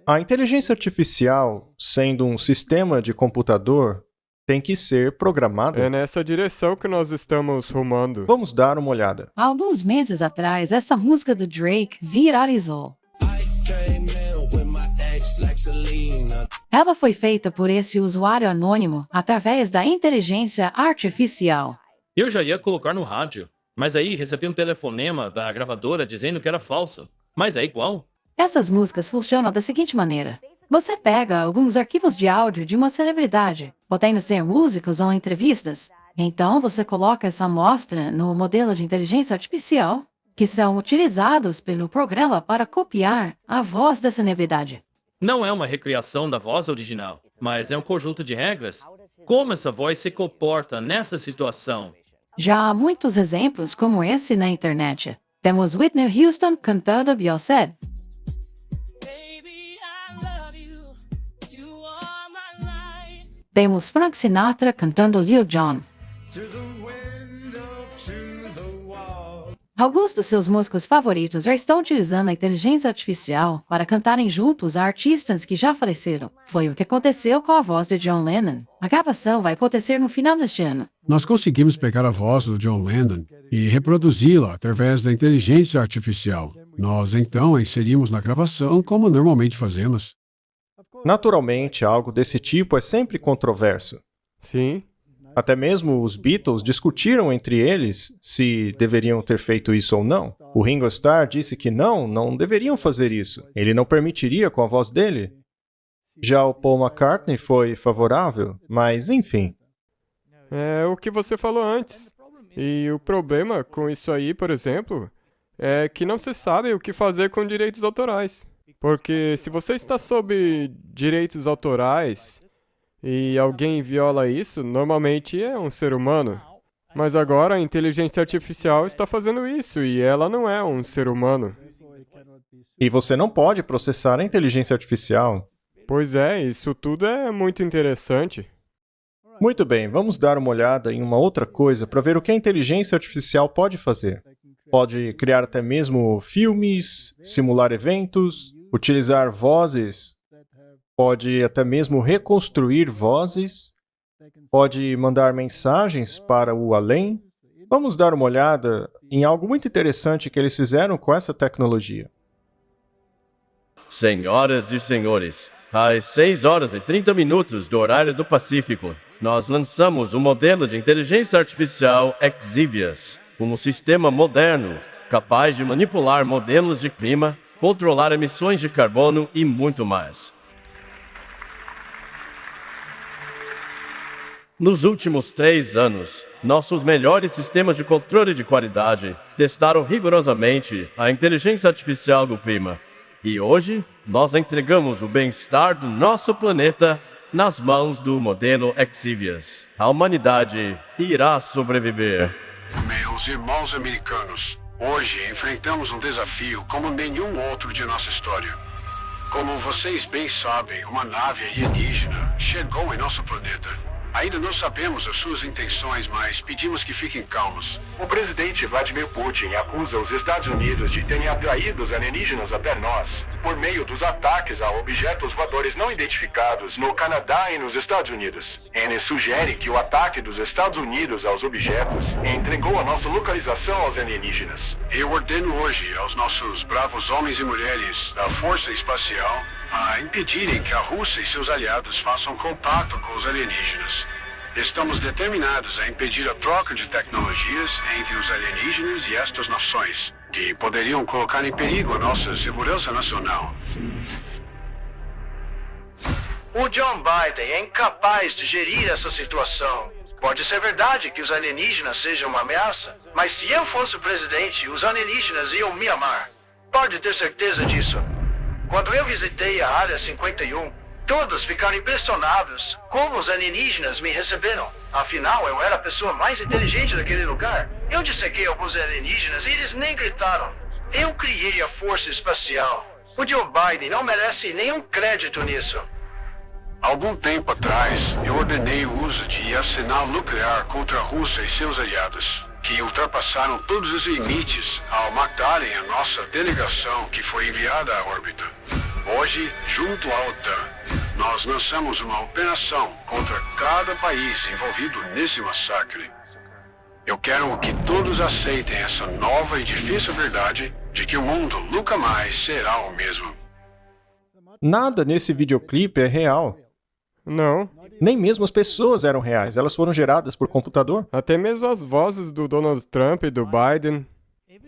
S2: a inteligência artificial, sendo um sistema de computador, tem que ser programada.
S1: É nessa direção que nós estamos rumando.
S2: Vamos dar uma olhada.
S6: Há alguns meses atrás, essa música do Drake viralizou. Ela foi feita por esse usuário anônimo através da inteligência artificial.
S7: Eu já ia colocar no rádio, mas aí recebi um telefonema da gravadora dizendo que era falso. Mas é igual.
S6: Essas músicas funcionam da seguinte maneira. Você pega alguns arquivos de áudio de uma celebridade, podendo ser músicos ou entrevistas. Então você coloca essa amostra no modelo de inteligência artificial, que são utilizados pelo programa para copiar a voz da celebridade.
S7: Não é uma recriação da voz original, mas é um conjunto de regras. Como essa voz se comporta nessa situação?
S6: Já há muitos exemplos como esse na internet. Temos Whitney Houston cantando Beyoncé. Temos Frank Sinatra cantando Lil Jon. Alguns dos seus músicos favoritos já estão utilizando a inteligência artificial para cantarem juntos a artistas que já faleceram. Foi o que aconteceu com a voz de John Lennon. A gravação vai acontecer no final deste ano.
S8: Nós conseguimos pegar a voz do John Lennon e reproduzi-la através da inteligência artificial. Nós, então, a inserimos na gravação como normalmente fazemos.
S2: Naturalmente, algo desse tipo é sempre controverso.
S1: Sim,
S2: Até mesmo os Beatles discutiram entre eles se deveriam ter feito isso ou não. O Ringo Starr disse que não deveriam fazer isso. Ele não permitiria com a voz dele. Já o Paul McCartney foi favorável, mas enfim.
S1: é o que você falou antes. E o problema com isso aí, por exemplo, é que não se sabe o que fazer com direitos autorais. Porque se você está sob direitos autorais e alguém viola isso, normalmente é um ser humano. Mas agora a inteligência artificial está fazendo isso e ela não é um ser humano.
S2: E você não pode processar a inteligência artificial.
S1: Pois é, isso tudo é muito interessante.
S2: Muito bem, vamos dar uma olhada em uma outra coisa para ver o que a inteligência artificial pode fazer. Pode criar até mesmo filmes, simular eventos, utilizar vozes, pode até mesmo reconstruir vozes, pode mandar mensagens para o além. Vamos dar uma olhada em algo muito interessante que eles fizeram com essa tecnologia.
S9: Senhoras e senhores, às 6h30 do horário do Pacífico, nós lançamos um modelo de inteligência artificial Exvius, um sistema moderno, capaz de manipular modelos de clima, controlar emissões de carbono e muito mais. Nos últimos 3 anos, nossos melhores sistemas de controle de qualidade testaram rigorosamente a inteligência artificial do clima. E hoje, nós entregamos o bem-estar do nosso planeta nas mãos do modelo Exvius. A humanidade irá sobreviver.
S10: Meus irmãos americanos, hoje enfrentamos um desafio como nenhum outro de nossa história. Como vocês bem sabem, uma nave alienígena chegou em nosso planeta. Ainda não sabemos as suas intenções, mas pedimos que fiquem calmos.
S11: O presidente Vladimir Putin acusa os Estados Unidos de terem atraído os alienígenas até nós por meio dos ataques a objetos voadores não identificados no Canadá e nos Estados Unidos. Ele sugere que o ataque dos Estados Unidos aos objetos entregou a nossa localização aos alienígenas.
S10: Eu ordeno hoje aos nossos bravos homens e mulheres da Força Espacial a impedirem que a Rússia e seus aliados façam contato com os alienígenas. Estamos determinados a impedir a troca de tecnologias entre os alienígenas e estas nações, que poderiam colocar em perigo a nossa segurança nacional.
S12: O John Biden é incapaz de gerir essa situação. Pode ser verdade que os alienígenas sejam uma ameaça, mas se eu fosse o presidente, os alienígenas iam me amar. Pode ter certeza disso. Quando eu visitei a Área 51, todos ficaram impressionados como os alienígenas me receberam. Afinal, eu era a pessoa mais inteligente daquele lugar. Eu dissequei alguns alienígenas e eles nem gritaram. Eu criei a Força Espacial. O Joe Biden não merece nenhum crédito nisso.
S10: Algum tempo atrás, eu ordenei o uso de arsenal nuclear contra a Rússia e seus aliados, que ultrapassaram todos os limites ao matarem a nossa delegação que foi enviada à órbita. Hoje, junto à OTAN, nós lançamos uma operação contra cada país envolvido nesse massacre. Eu quero que todos aceitem essa nova e difícil verdade de que o mundo nunca mais será o mesmo.
S2: Nada nesse videoclipe é real.
S1: Não.
S2: Nem mesmo as pessoas eram reais, elas foram geradas por computador.
S1: Até mesmo as vozes do Donald Trump e do Biden,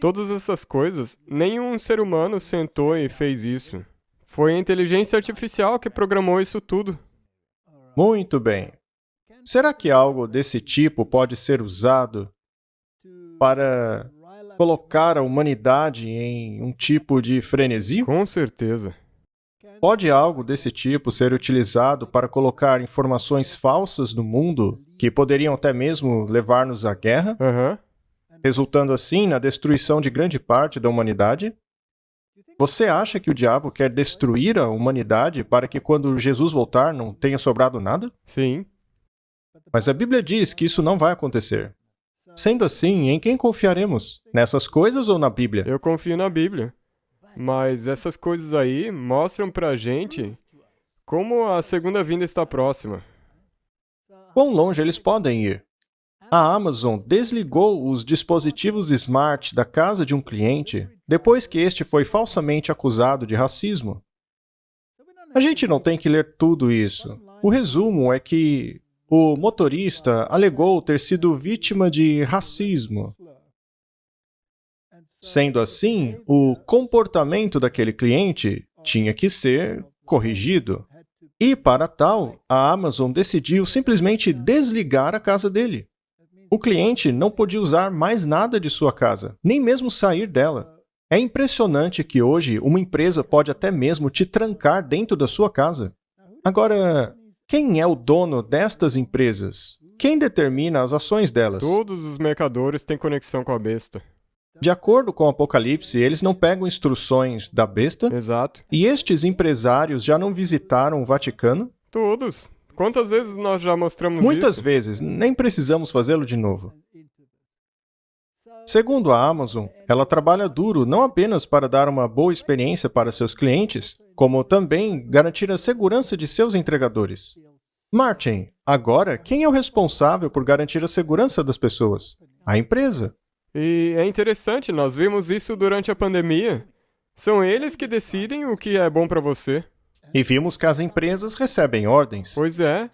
S1: todas essas coisas, nenhum ser humano sentou e fez isso. Foi a inteligência artificial que programou isso tudo.
S2: Muito bem. Será que algo desse tipo pode ser usado para colocar a humanidade em um tipo de frenesi?
S1: Com certeza.
S2: Pode algo desse tipo ser utilizado para colocar informações falsas no mundo que poderiam até mesmo levar-nos à guerra, resultando assim na destruição de grande parte da humanidade? Você acha que o diabo quer destruir a humanidade para que quando Jesus voltar não tenha sobrado nada?
S1: Sim.
S2: Mas a Bíblia diz que isso não vai acontecer. Sendo assim, em quem confiaremos? Nessas coisas ou na Bíblia?
S1: Eu confio na Bíblia. Mas essas coisas aí mostram pra gente como a segunda vinda está próxima.
S2: Quão longe eles podem ir? A Amazon desligou os dispositivos smart da casa de um cliente depois que este foi falsamente acusado de racismo. A gente não tem que ler tudo isso. O resumo é que o motorista alegou ter sido vítima de racismo. Sendo assim, o comportamento daquele cliente tinha que ser corrigido. E, para tal, a Amazon decidiu simplesmente desligar a casa dele. O cliente não podia usar mais nada de sua casa, nem mesmo sair dela. É impressionante que hoje uma empresa pode até mesmo te trancar dentro da sua casa. Agora, quem é o dono destas empresas? Quem determina as ações delas?
S1: Todos os mercadores têm conexão com a besta.
S2: De acordo com o Apocalipse, eles não pegam instruções da besta?
S1: Exato.
S2: E estes empresários já não visitaram o Vaticano?
S1: Todos. Quantas vezes nós já mostramos
S2: Muitas
S1: isso?
S2: vezes, nem precisamos fazê-lo de novo. Segundo a Amazon, ela trabalha duro não apenas para dar uma boa experiência para seus clientes, como também garantir a segurança de seus entregadores. Martin, agora, quem é o responsável por garantir a segurança das pessoas? A empresa.
S1: E é interessante, nós vimos isso durante a pandemia. São eles que decidem o que é bom para você.
S2: E vimos que as empresas recebem ordens.
S1: Pois é.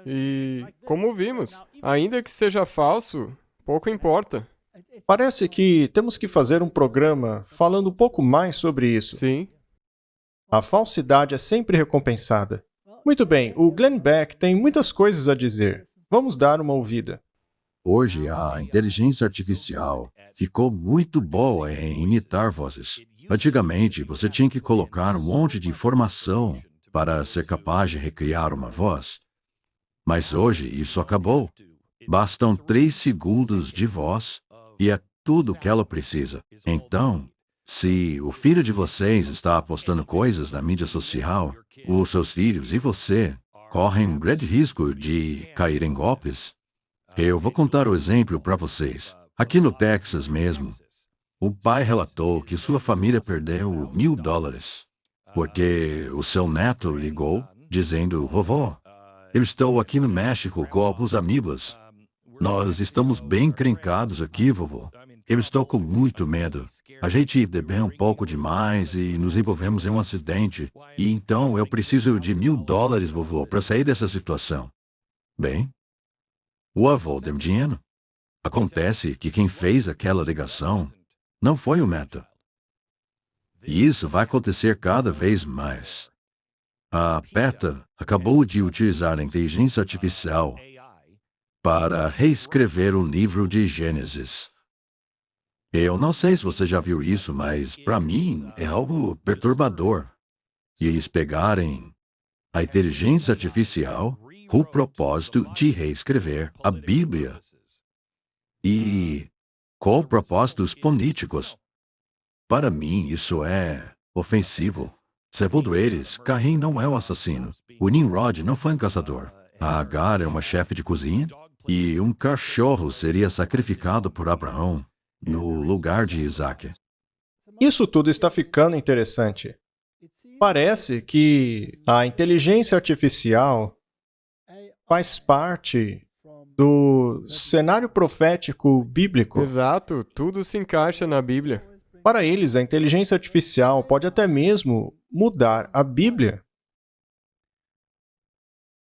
S1: E, como vimos, ainda que seja falso, pouco importa.
S2: Parece que temos que fazer um programa falando um pouco mais sobre isso.
S1: Sim.
S2: A falsidade é sempre recompensada. Muito bem, o Glenn Beck tem muitas coisas a dizer. Vamos dar uma ouvida.
S13: Hoje, a inteligência artificial ficou muito boa em imitar vozes. Antigamente, você tinha que colocar um monte de informação para ser capaz de recriar uma voz. Mas hoje, isso acabou. Bastam 3 segundos de voz e é tudo o que ela precisa. Então, se o filho de vocês está postando coisas na mídia social, os seus filhos e você correm grande risco de cair em golpes. Eu vou contar o exemplo para vocês. Aqui no Texas mesmo, o pai relatou que sua família perdeu $1.000 porque o seu neto ligou dizendo: vovó, eu estou aqui no México com alguns amigos. Nós estamos bem encrencados aqui, vovô. Eu estou com muito medo. A gente bebeu um pouco demais e nos envolvemos em um acidente. E então eu preciso de $1.000, vovô, para sair dessa situação. Bem, o avô deu dinheiro. Acontece que quem fez aquela ligação não foi o neto. E isso vai acontecer cada vez mais. A PETA acabou de utilizar a inteligência artificial para reescrever o livro de Gênesis. Eu não sei se você já viu isso, mas para mim é algo perturbador. E eles pegarem a inteligência artificial com o propósito de reescrever a Bíblia. E com propósitos políticos. Para mim, isso é ofensivo. Segundo eles, Caim não é o assassino. O Nimrod não foi um caçador. A Agar é uma chefe de cozinha. E um cachorro seria sacrificado por Abraão no lugar de Isaac.
S2: Isso tudo está ficando interessante. Parece que a inteligência artificial faz parte do cenário profético bíblico.
S1: Exato, tudo se encaixa na Bíblia.
S2: Para eles, a inteligência artificial pode até mesmo mudar a Bíblia.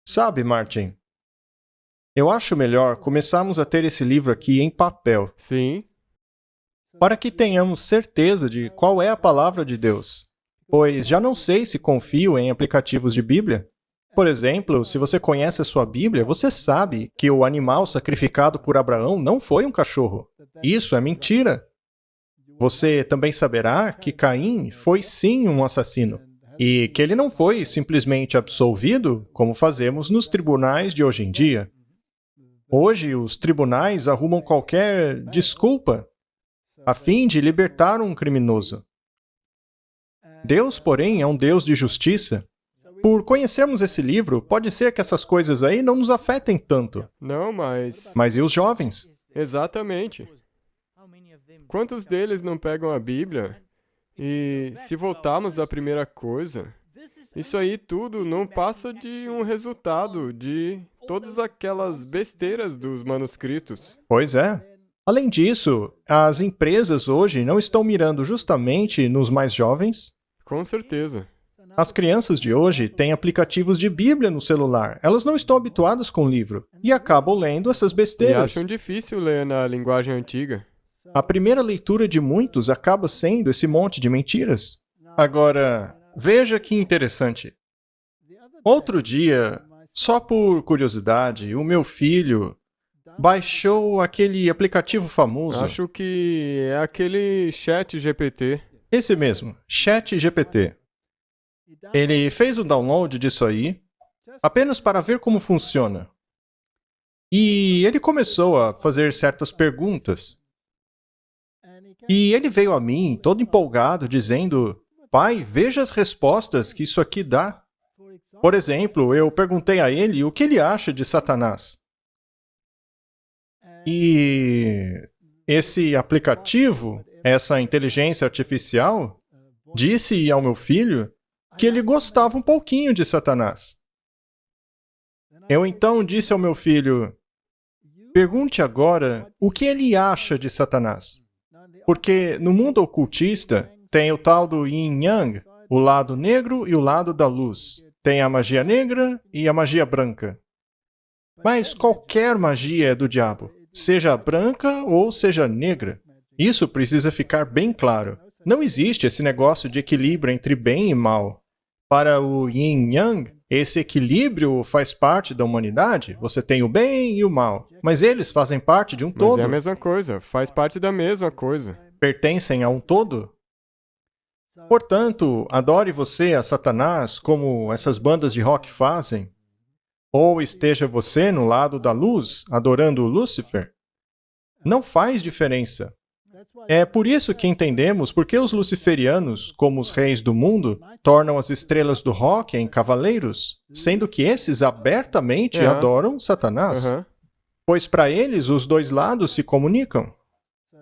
S2: Sabe, Martin, eu acho melhor começarmos a ter esse livro aqui em papel.
S1: Sim.
S2: Para que tenhamos certeza de qual é a palavra de Deus. Pois já não sei se confio em aplicativos de Bíblia. Por exemplo, se você conhece a sua Bíblia, você sabe que o animal sacrificado por Abraão não foi um cachorro. Isso é mentira. Você também saberá que Caim foi sim um assassino. E que ele não foi simplesmente absolvido, como fazemos nos tribunais de hoje em dia. Hoje, os tribunais arrumam qualquer desculpa a fim de libertar um criminoso. Deus, porém, é um Deus de justiça. Por conhecermos esse livro, pode ser que essas coisas aí não nos afetem tanto.
S1: Não, mas...
S2: Mas e os jovens?
S1: Exatamente. Quantos deles não pegam a Bíblia? E se voltarmos à primeira coisa, isso aí tudo não passa de um resultado de todas aquelas besteiras dos manuscritos.
S2: Pois é. Além disso, as empresas hoje não estão mirando justamente nos mais jovens?
S1: Com certeza.
S2: As crianças de hoje têm aplicativos de Bíblia no celular. Elas não estão habituadas com o livro e acabam lendo essas
S1: E
S2: besteiras.
S1: acham difícil ler na linguagem antiga.
S2: A primeira leitura de muitos acaba sendo esse monte de mentiras. Agora, veja que interessante. Outro dia, só por curiosidade, o meu filho baixou aquele aplicativo famoso.
S1: Acho que é aquele ChatGPT.
S2: Esse mesmo, ChatGPT. Ele fez o download disso aí, apenas para ver como funciona. E ele começou a fazer certas perguntas. E ele veio a mim, todo empolgado, dizendo: pai, veja as respostas que isso aqui dá. Por exemplo, eu perguntei a ele o que ele acha de Satanás. E esse aplicativo, essa inteligência artificial, disse ao meu filho que ele gostava um pouquinho de Satanás. Eu então disse ao meu filho: pergunte agora o que ele acha de Satanás. Porque no mundo ocultista tem o tal do Yin Yang, o lado negro e o lado da luz. Tem a magia negra e a magia branca. Mas qualquer magia é do diabo, seja branca ou seja negra. Isso precisa ficar bem claro. Não existe esse negócio de equilíbrio entre bem e mal. Para o Yin Yang, esse equilíbrio faz parte da humanidade. Você tem o bem e o mal. Mas eles fazem parte de um todo.
S1: Mas é a mesma coisa, faz parte da mesma coisa.
S2: Pertencem a um todo. Portanto, adore você a Satanás, como essas bandas de rock fazem. Ou esteja você no lado da luz, adorando Lúcifer. Não faz diferença. É por isso que entendemos por que os luciferianos, como os reis do mundo, tornam as estrelas do rock em cavaleiros, sendo que esses abertamente adoram Satanás. Pois para eles os dois lados se comunicam.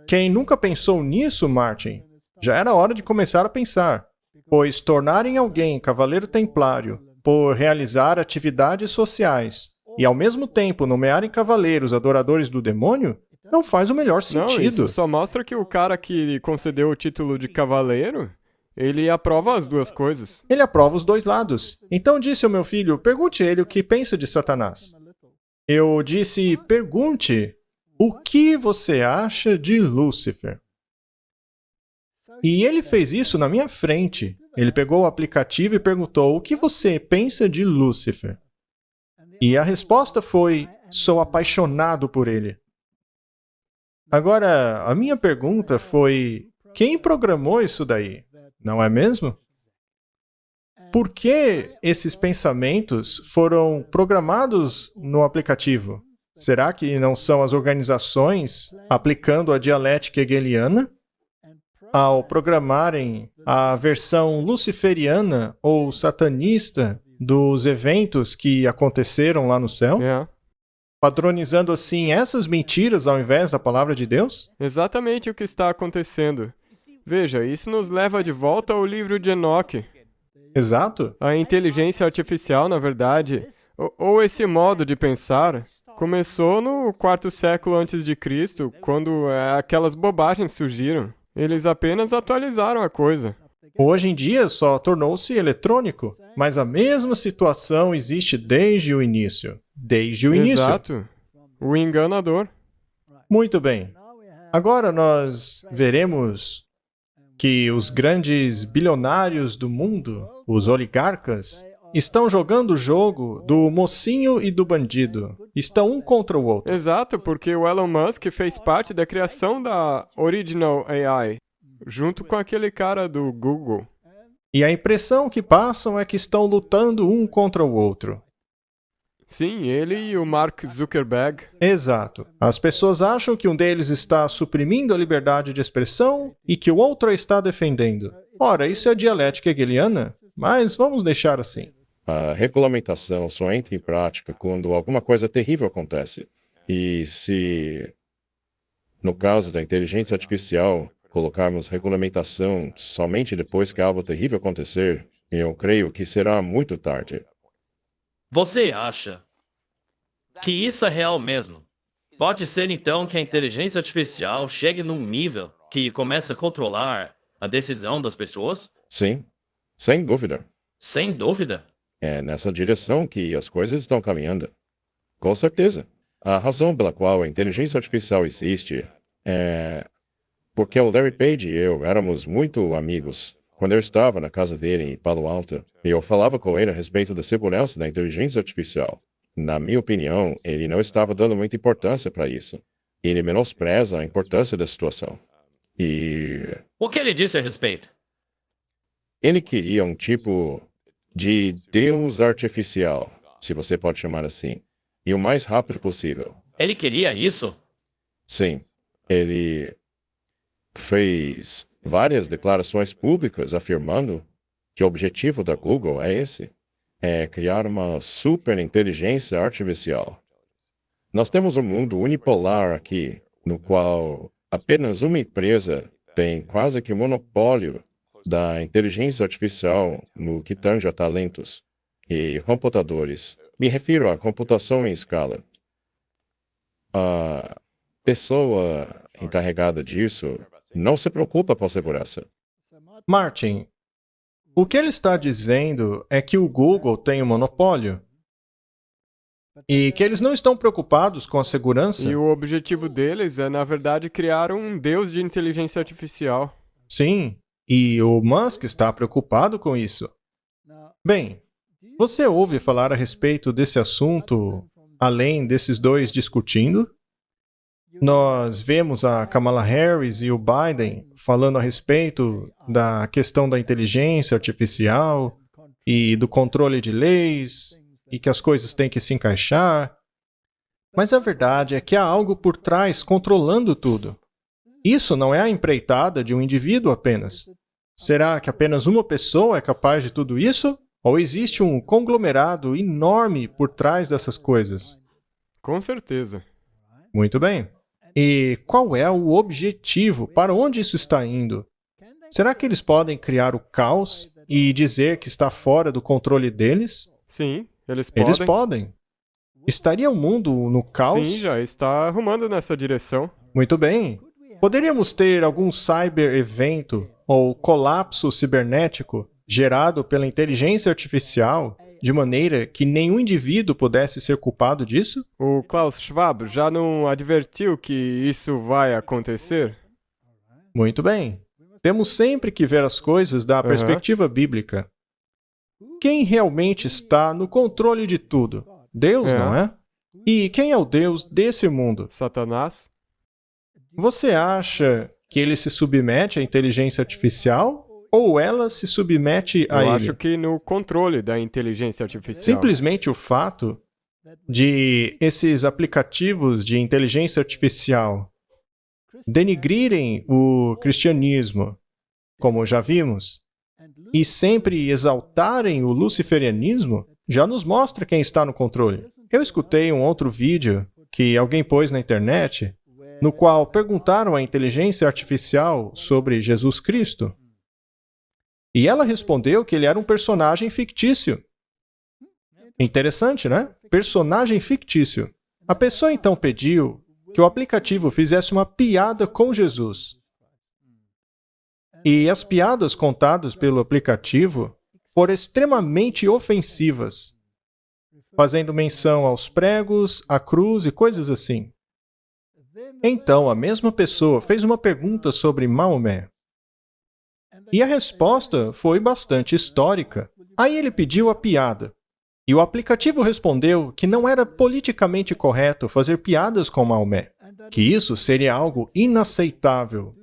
S2: Quem nunca pensou nisso, Martin, já era hora de começar a pensar, pois tornarem alguém cavaleiro templário por realizar atividades sociais e ao mesmo tempo nomearem cavaleiros adoradores do demônio não faz o melhor sentido.
S1: Não, isso só mostra que o cara que concedeu o título de cavaleiro, ele aprova as duas coisas.
S2: Ele aprova os dois lados. Então disse ao meu filho, pergunte a ele o que pensa de Satanás. Eu disse, pergunte o que você acha de Lúcifer. E ele fez isso na minha frente. Ele pegou o aplicativo e perguntou, o que você pensa de Lúcifer? E a resposta foi, sou apaixonado por ele. Agora, a minha pergunta foi, quem programou isso daí? Não é mesmo? Por que esses pensamentos foram programados no aplicativo? Será que não são as organizações aplicando a dialética hegeliana? Ao programarem a versão luciferiana ou satanista dos eventos que aconteceram lá no céu? Padronizando assim essas mentiras ao invés da palavra de Deus?
S1: Exatamente o que está acontecendo. Veja, isso nos leva de volta ao livro de Enoque.
S2: Exato.
S1: A inteligência artificial, na verdade, ou esse modo de pensar, começou no 4º século antes de Cristo, quando aquelas bobagens surgiram. Eles apenas atualizaram a coisa.
S2: Hoje em dia só tornou-se eletrônico, mas a mesma situação existe desde o início. Desde o início.
S1: Exato. O enganador.
S2: Muito bem. Agora nós veremos que os grandes bilionários do mundo, os oligarcas, estão jogando o jogo do mocinho e do bandido. Estão um contra o outro.
S1: Exato, porque o Elon Musk fez parte da criação da Original AI, junto com aquele cara do Google.
S2: E a impressão que passam é que estão lutando um contra o outro.
S1: Sim, ele e o Mark Zuckerberg.
S2: Exato. As pessoas acham que um deles está suprimindo a liberdade de expressão e que o outro a está defendendo. Ora, isso é dialética hegeliana, mas vamos deixar assim.
S14: A regulamentação só entra em prática quando alguma coisa terrível acontece. E se, no caso da inteligência artificial, colocarmos regulamentação somente depois que algo terrível acontecer, eu creio que será muito tarde.
S7: Você acha que isso é real mesmo? Pode ser então que a inteligência artificial chegue num nível que comece a controlar a decisão das pessoas?
S14: Sim, sem dúvida.
S7: Sem dúvida?
S14: É nessa direção que as coisas estão caminhando. Com certeza. A razão pela qual a inteligência artificial existe é porque o Larry Page e eu éramos muito amigos. Quando eu estava na casa dele em Palo Alto, eu falava com ele a respeito da segurança da inteligência artificial. Na minha opinião, ele não estava dando muita importância para isso. Ele menospreza a importância da situação. E
S7: o que ele disse a respeito?
S14: Ele queria um tipo de Deus artificial, se você pode chamar assim, e o mais rápido possível.
S7: Ele queria isso?
S14: Sim. Ele fez várias declarações públicas afirmando que o objetivo da Google é esse, é criar uma super inteligência artificial. Nós temos um mundo unipolar aqui, no qual apenas uma empresa tem quase que monopólio da inteligência artificial no que tange a talentos e computadores. Me refiro à computação em escala. A pessoa encarregada disso não se preocupa com a segurança.
S2: Martin, o que ele está dizendo é que o Google tem um monopólio e que eles não estão preocupados com a segurança.
S1: E o objetivo deles é, na verdade, criar um deus de inteligência artificial.
S2: Sim, e o Musk está preocupado com isso. Bem, você ouve falar a respeito desse assunto além desses dois discutindo? Nós vemos a Kamala Harris e o Biden falando a respeito da questão da inteligência artificial e do controle de leis e que as coisas têm que se encaixar. Mas a verdade é que há algo por trás controlando tudo. Isso não é a empreitada de um indivíduo apenas. Será que apenas uma pessoa é capaz de tudo isso? Ou existe um conglomerado enorme por trás dessas coisas?
S1: Com certeza.
S2: Muito bem. E qual é o objetivo? Para onde isso está indo? Será que eles podem criar o caos e dizer que está fora do controle deles?
S1: Sim, eles podem.
S2: Eles podem. Estaria o mundo no caos?
S1: Sim, já está arrumando nessa direção.
S2: Muito bem. Poderíamos ter algum cyber-evento ou colapso cibernético gerado pela inteligência artificial de maneira que nenhum indivíduo pudesse ser culpado disso?
S1: O Klaus Schwab já não advertiu que isso vai acontecer?
S2: Muito bem. Temos sempre que ver as coisas da perspectiva bíblica. Quem realmente está no controle de tudo? Deus, não é? E quem é o Deus desse mundo?
S1: Satanás.
S2: Você acha que ele se submete à inteligência artificial ou ela se submete a ele?
S1: Eu acho que no controle da inteligência artificial.
S2: Simplesmente o fato de esses aplicativos de inteligência artificial denigrirem o cristianismo, como já vimos, e sempre exaltarem o luciferianismo, já nos mostra quem está no controle. Eu escutei um outro vídeo que alguém pôs na internet, no qual perguntaram à inteligência artificial sobre Jesus Cristo. E ela respondeu que ele era um personagem fictício. Interessante, né? Personagem fictício. A pessoa então pediu que o aplicativo fizesse uma piada com Jesus. E as piadas contadas pelo aplicativo foram extremamente ofensivas, fazendo menção aos pregos, à cruz e coisas assim. Então, a mesma pessoa fez uma pergunta sobre Maomé. E a resposta foi bastante histórica. Aí ele pediu a piada. E o aplicativo respondeu que não era politicamente correto fazer piadas com Maomé, que isso seria algo inaceitável.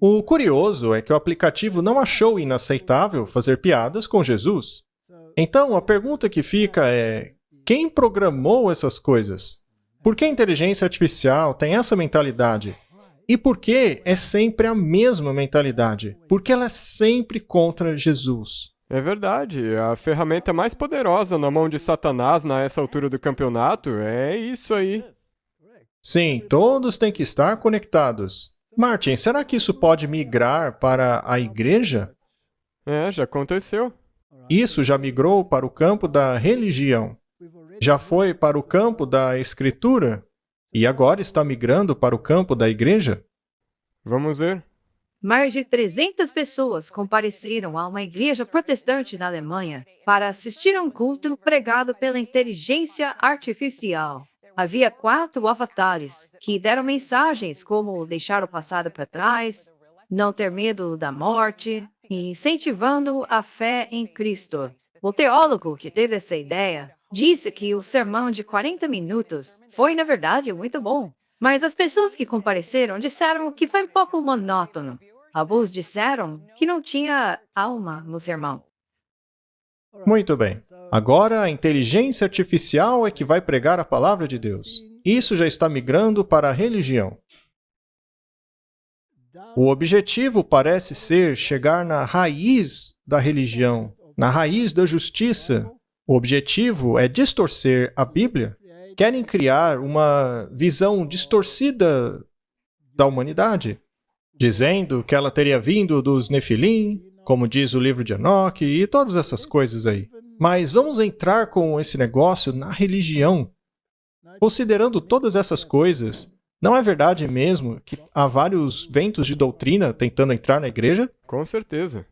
S2: O curioso é que o aplicativo não achou inaceitável fazer piadas com Jesus. Então, a pergunta que fica é: quem programou essas coisas? Por que a inteligência artificial tem essa mentalidade? E por que é sempre a mesma mentalidade? Porque ela é sempre contra Jesus.
S1: É verdade. A ferramenta mais poderosa na mão de Satanás nessa altura do campeonato é isso aí.
S2: Sim, todos têm que estar conectados. Martin, será que isso pode migrar para a igreja?
S1: Já aconteceu.
S2: Isso já migrou para o campo da religião. Já foi para o campo da escritura? E agora está migrando para o campo da igreja?
S1: Vamos ver.
S15: Mais de 300 pessoas compareceram a uma igreja protestante na Alemanha para assistir a um culto pregado pela inteligência artificial. Havia 4 avatares que deram mensagens como deixar o passado para trás, não ter medo da morte e incentivando a fé em Cristo. O teólogo que teve essa ideia disse que o sermão de 40 minutos foi, na verdade, muito bom. Mas as pessoas que compareceram disseram que foi um pouco monótono. Alguns disseram que não tinha alma no sermão.
S2: Muito bem. Agora a inteligência artificial é que vai pregar a palavra de Deus. Isso já está migrando para a religião. O objetivo parece ser chegar na raiz da religião, na raiz da justiça. O objetivo é distorcer a Bíblia. Querem criar uma visão distorcida da humanidade, dizendo que ela teria vindo dos Nefilim, como diz o livro de Enoque e todas essas coisas aí. Mas vamos entrar com esse negócio na religião. Considerando todas essas coisas, não é verdade mesmo que há vários ventos de doutrina tentando entrar na igreja?
S1: Com certeza.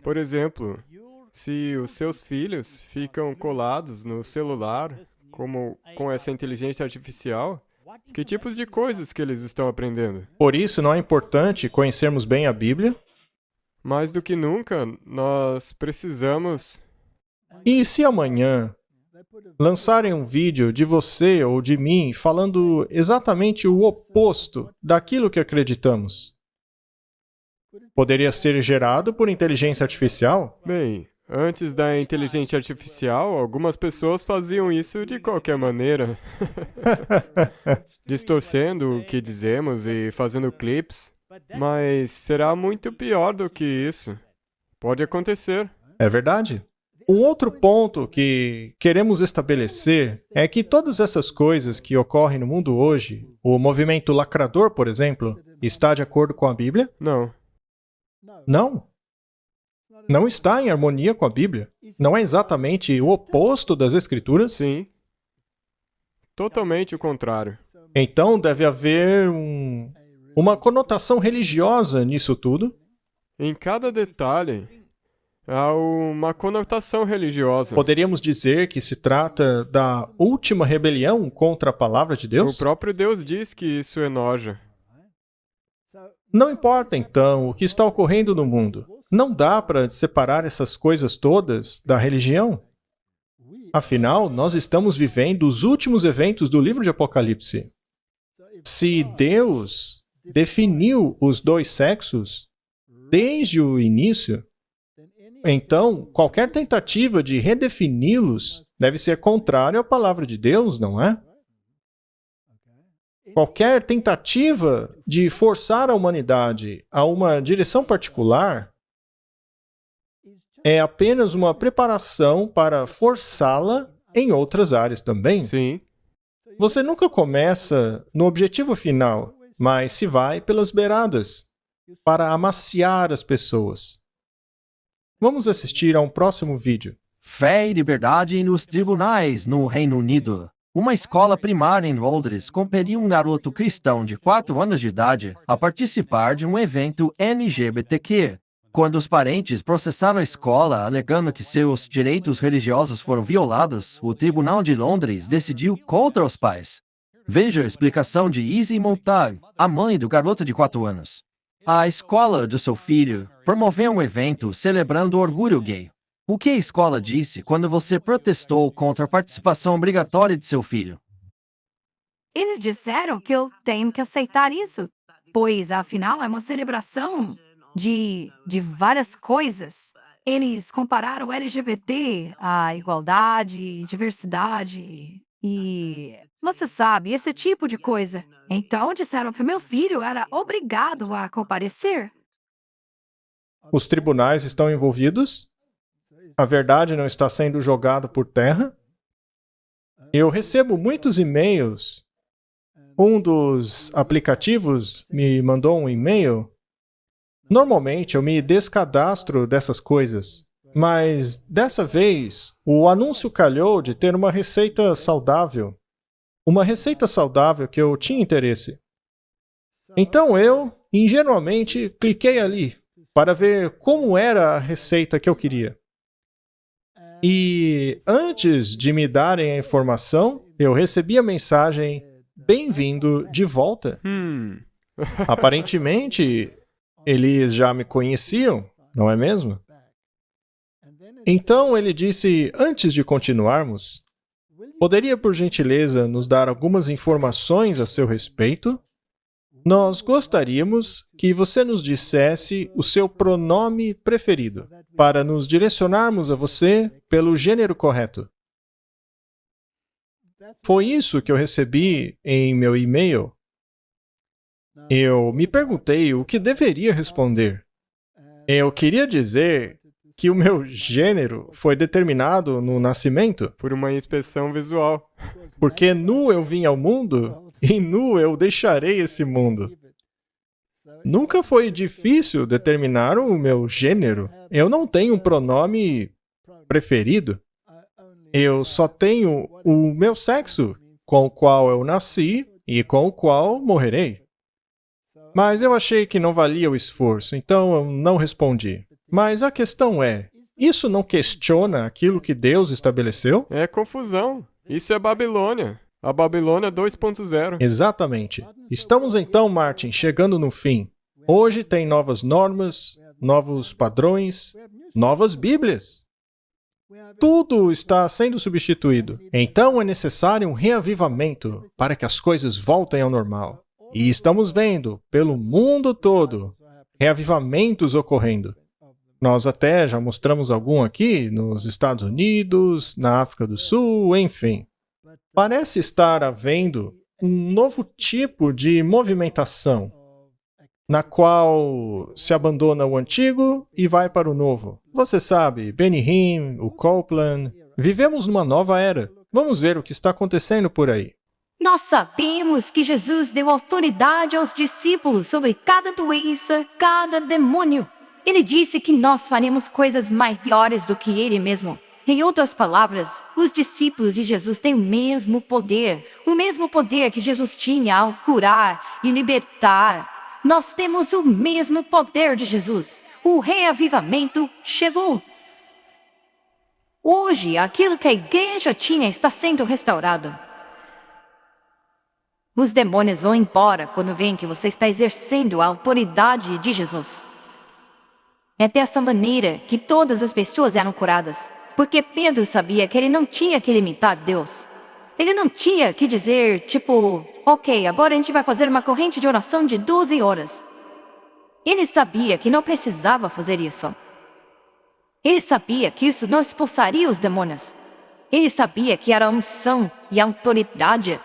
S1: Por exemplo, se os seus filhos ficam colados no celular, como com essa inteligência artificial, que tipos de coisas que eles estão aprendendo?
S2: Por isso, não é importante conhecermos bem a Bíblia?
S1: Mais do que nunca, nós precisamos...
S2: E se amanhã lançarem um vídeo de você ou de mim falando exatamente o oposto daquilo que acreditamos? Poderia ser gerado por inteligência artificial?
S1: Bem, antes da inteligência artificial, algumas pessoas faziam isso de qualquer maneira. Distorcendo o que dizemos e fazendo clipes. Mas será muito pior do que isso. Pode acontecer.
S2: É verdade. Um outro ponto que queremos estabelecer é que todas essas coisas que ocorrem no mundo hoje, o movimento lacrador, por exemplo, está de acordo com a Bíblia?
S1: Não.
S2: Não. Não está em harmonia com a Bíblia. Não é exatamente o oposto das Escrituras?
S1: Sim. Totalmente o contrário.
S2: Então deve haver uma conotação religiosa nisso tudo.
S1: Em cada detalhe, há uma conotação religiosa.
S2: Poderíamos dizer que se trata da última rebelião contra a palavra de Deus?
S1: O próprio Deus diz que isso enoja.
S2: Não importa, então, o que está ocorrendo no mundo. Não dá para separar essas coisas todas da religião. Afinal, nós estamos vivendo os últimos eventos do livro de Apocalipse. Se Deus definiu os dois sexos desde o início, então qualquer tentativa de redefini-los deve ser contrária à palavra de Deus, não é? Qualquer tentativa de forçar a humanidade a uma direção particular é apenas uma preparação para forçá-la em outras áreas também.
S1: Sim.
S2: Você nunca começa no objetivo final, mas se vai pelas beiradas para amaciar as pessoas. Vamos assistir a um próximo vídeo.
S16: Fé e liberdade nos tribunais no Reino Unido. Uma escola primária em Londres compeliu um garoto cristão de 4 anos de idade a participar de um evento LGBTQ. Quando os parentes processaram a escola alegando que seus direitos religiosos foram violados, o Tribunal de Londres decidiu contra os pais. Veja a explicação de Izzy Montag, a mãe do garoto de 4 anos. A escola do seu filho promoveu um evento celebrando o orgulho gay. O que a escola disse quando você protestou contra a participação obrigatória de seu filho?
S4: Eles disseram que eu tenho que aceitar isso, pois afinal é uma celebração de várias coisas. Eles compararam o LGBT à igualdade, diversidade e... você sabe, esse tipo de coisa. Então disseram que meu filho era obrigado a comparecer.
S2: Os tribunais estão envolvidos? A verdade não está sendo jogada por terra? Eu recebo muitos e-mails. Um dos aplicativos me mandou um e-mail. Normalmente eu me descadastro dessas coisas, mas dessa vez o anúncio calhou de ter uma receita saudável. Uma receita saudável que eu tinha interesse. Então eu, ingenuamente, cliquei ali para ver como era a receita que eu queria. E antes de me darem a informação, eu recebi a mensagem "Bem-vindo de volta". Aparentemente, eles já me conheciam, não é mesmo? Então ele disse, antes de continuarmos, poderia por gentileza nos dar algumas informações a seu respeito? Nós gostaríamos que você nos dissesse o seu pronome preferido, para nos direcionarmos a você pelo gênero correto. Foi isso que eu recebi em meu e-mail. Eu me perguntei o que deveria responder. Eu queria dizer que o meu gênero foi determinado no nascimento.
S1: Por uma inspeção visual.
S2: Porque nu eu vim ao mundo e nu eu deixarei esse mundo. Nunca foi difícil determinar o meu gênero. Eu não tenho um pronome preferido. Eu só tenho o meu sexo, com o qual eu nasci e com o qual morrerei. Mas eu achei que não valia o esforço, então eu não respondi. Mas a questão é, isso não questiona aquilo que Deus estabeleceu?
S1: É confusão. Isso é Babilônia. A Babilônia 2.0.
S2: Exatamente. Estamos então, Martin, chegando no fim. Hoje tem novas normas, novos padrões, novas Bíblias. Tudo está sendo substituído. Então é necessário um reavivamento para que as coisas voltem ao normal. E estamos vendo, pelo mundo todo, reavivamentos ocorrendo. Nós até já mostramos algum aqui, nos Estados Unidos, na África do Sul, enfim. Parece estar havendo um novo tipo de movimentação. na qual se abandona o antigo e vai para o novo. Você sabe, Benny Hinn, o Copeland. Vivemos numa nova era. Vamos ver o que está acontecendo por aí.
S4: Nós sabemos que Jesus deu autoridade aos discípulos sobre cada doença, cada demônio. Ele disse que nós faremos coisas maiores do que ele mesmo. Em outras palavras, os discípulos de Jesus têm o mesmo poder que Jesus tinha ao curar e libertar. Nós temos o mesmo poder de Jesus. O reavivamento chegou. Hoje, aquilo que a igreja tinha está sendo restaurado. Os demônios vão embora quando veem que você está exercendo a autoridade de Jesus. É dessa maneira que todas as pessoas eram curadas. Porque Pedro sabia que ele não tinha que limitar Deus. Ele não tinha que dizer, tipo, ok, agora a gente vai fazer uma corrente de oração de 12 horas. Ele sabia que não precisava fazer isso. Ele sabia que isso não expulsaria os demônios. Ele sabia que era a unção e a autoridade.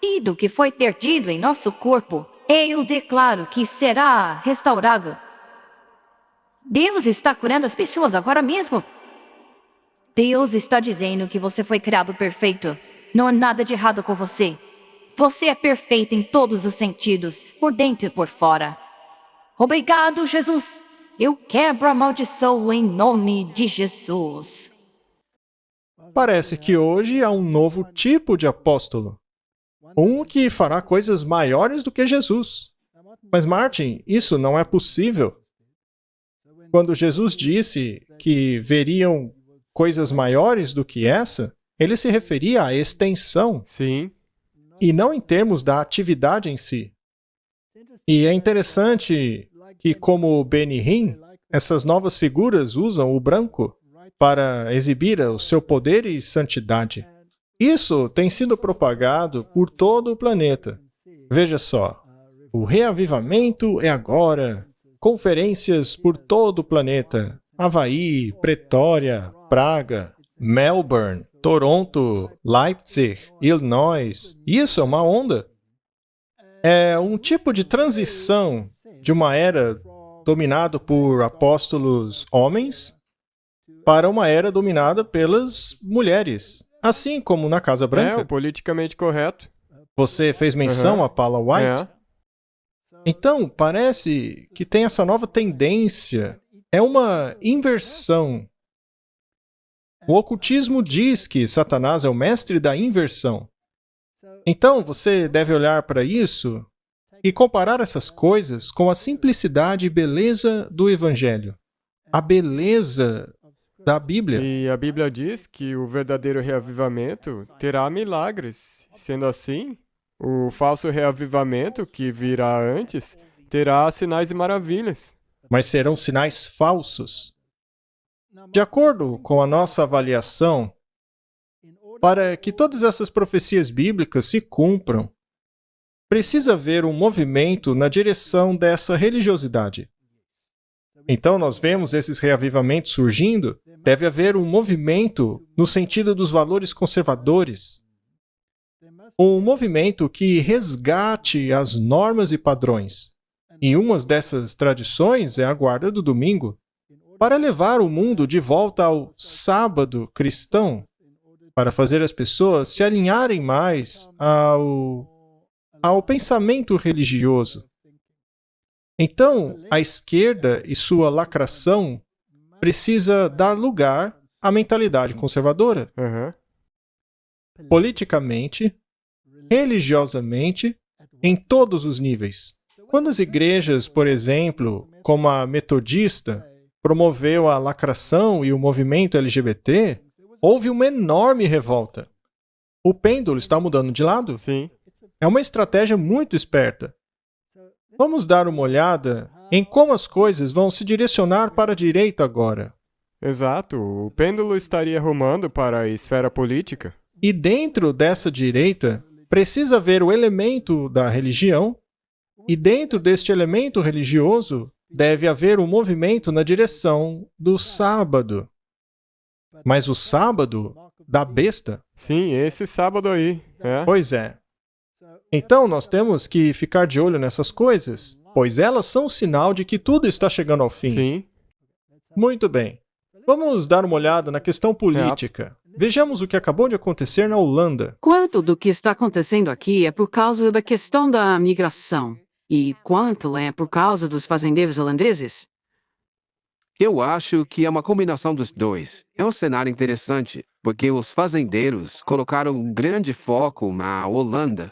S4: E do que foi perdido em nosso corpo, eu declaro que será restaurado. Deus está curando as pessoas agora mesmo. Deus está dizendo que você foi criado perfeito. Não há nada de errado com você. Você é perfeito em todos os sentidos, por dentro e por fora. Obrigado, Jesus. Eu quebro a maldição em nome de Jesus.
S2: Parece que hoje há um novo tipo de apóstolo. Um que fará coisas maiores do que Jesus. Mas, Martin, isso não é possível. Quando Jesus disse que veriam coisas maiores do que essa, ele se referia à extensão.
S1: Sim.
S2: E não em termos da atividade em si. E é interessante que, como Benny Hinn, essas novas figuras usam o branco para exibir o seu poder e santidade. Isso tem sido propagado por todo o planeta. Veja só, o reavivamento é agora. Conferências por todo o planeta. Havaí, Pretória, Praga, Melbourne, Toronto, Leipzig, Illinois. Isso é uma onda. É um tipo de transição de uma era dominada por apóstolos homens para uma era dominada pelas mulheres. Assim como na Casa Branca.
S1: É, o politicamente correto.
S2: Você fez menção a Paula White? Então, parece que tem essa nova tendência. É uma inversão. O ocultismo diz que Satanás é o mestre da inversão. Então, você deve olhar para isso e comparar essas coisas com a simplicidade e beleza do Evangelho. A beleza da Bíblia.
S1: E a Bíblia diz que o verdadeiro reavivamento terá milagres. Sendo assim, o falso reavivamento, que virá antes, terá sinais e maravilhas.
S2: Mas serão sinais falsos. De acordo com a nossa avaliação, para que todas essas profecias bíblicas se cumpram, precisa haver um movimento na direção dessa religiosidade. Então, nós vemos esses reavivamentos surgindo, deve haver um movimento no sentido dos valores conservadores. Um movimento que resgate as normas e padrões. E uma dessas tradições é a guarda do domingo, para levar o mundo de volta ao sábado cristão, para fazer as pessoas se alinharem mais ao pensamento religioso. Então, a esquerda e sua lacração precisa dar lugar à mentalidade conservadora. Politicamente, religiosamente, em todos os níveis. Quando as igrejas, por exemplo, como a metodista, promoveu a lacração e o movimento LGBT, houve uma enorme revolta. O pêndulo está mudando de lado?
S1: Sim.
S2: É uma estratégia muito esperta. Vamos dar uma olhada em como as coisas vão se direcionar para a direita agora.
S1: Exato. O pêndulo estaria rumando para a esfera política.
S2: E dentro dessa direita, precisa haver o elemento da religião, e dentro deste elemento religioso, deve haver um movimento na direção do sábado. Mas o sábado da besta?
S1: Sim, esse sábado aí.
S2: Pois é. Então, nós temos que ficar de olho nessas coisas. pois elas são sinal de que tudo está chegando ao fim.
S1: Sim.
S2: Muito bem. Vamos dar uma olhada na questão política. Vejamos o que acabou de acontecer na Holanda.
S3: Quanto do que está acontecendo aqui é por causa da questão da migração? E quanto é por causa dos fazendeiros holandeses?
S17: Eu acho que é uma combinação dos dois. É um cenário interessante, porque os fazendeiros colocaram um grande foco na Holanda.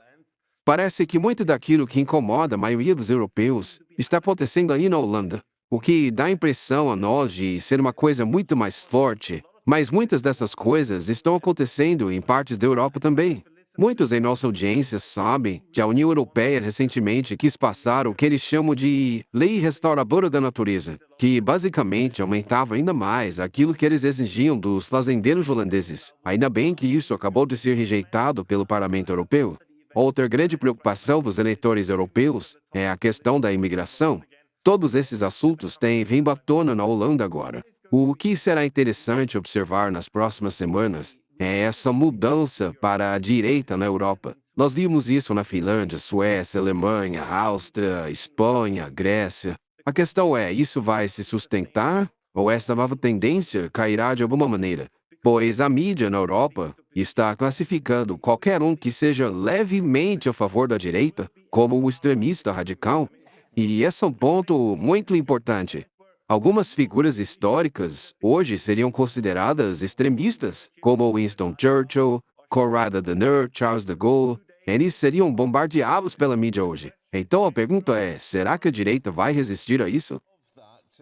S17: Parece que muito daquilo que incomoda a maioria dos europeus está acontecendo ali na Holanda, o que dá a impressão a nós de ser uma coisa muito mais forte. Mas muitas dessas coisas estão acontecendo em partes da Europa também. Muitos em nossa audiência sabem que a União Europeia recentemente quis passar o que eles chamam de Lei Restauradora da Natureza, que basicamente aumentava ainda mais aquilo que eles exigiam dos fazendeiros holandeses. Ainda bem que isso acabou de ser rejeitado pelo Parlamento Europeu. Outra grande preocupação dos eleitores europeus é a questão da imigração. Todos esses assuntos têm vindo à tona na Holanda agora. O que será interessante observar nas próximas semanas é essa mudança para a direita na Europa. Nós vimos isso na Finlândia, Suécia, Alemanha, Áustria, Espanha, Grécia. A questão é, isso vai se sustentar ou essa nova tendência cairá de alguma maneira? Pois a mídia na Europa está classificando qualquer um que seja levemente a favor da direita como um extremista radical. E esse é um ponto muito importante. Algumas figuras históricas hoje seriam consideradas extremistas, como Winston Churchill, Konrad Adenauer, Charles de Gaulle. Eles seriam bombardeados pela mídia hoje. Então a pergunta é, será que a direita vai resistir a isso?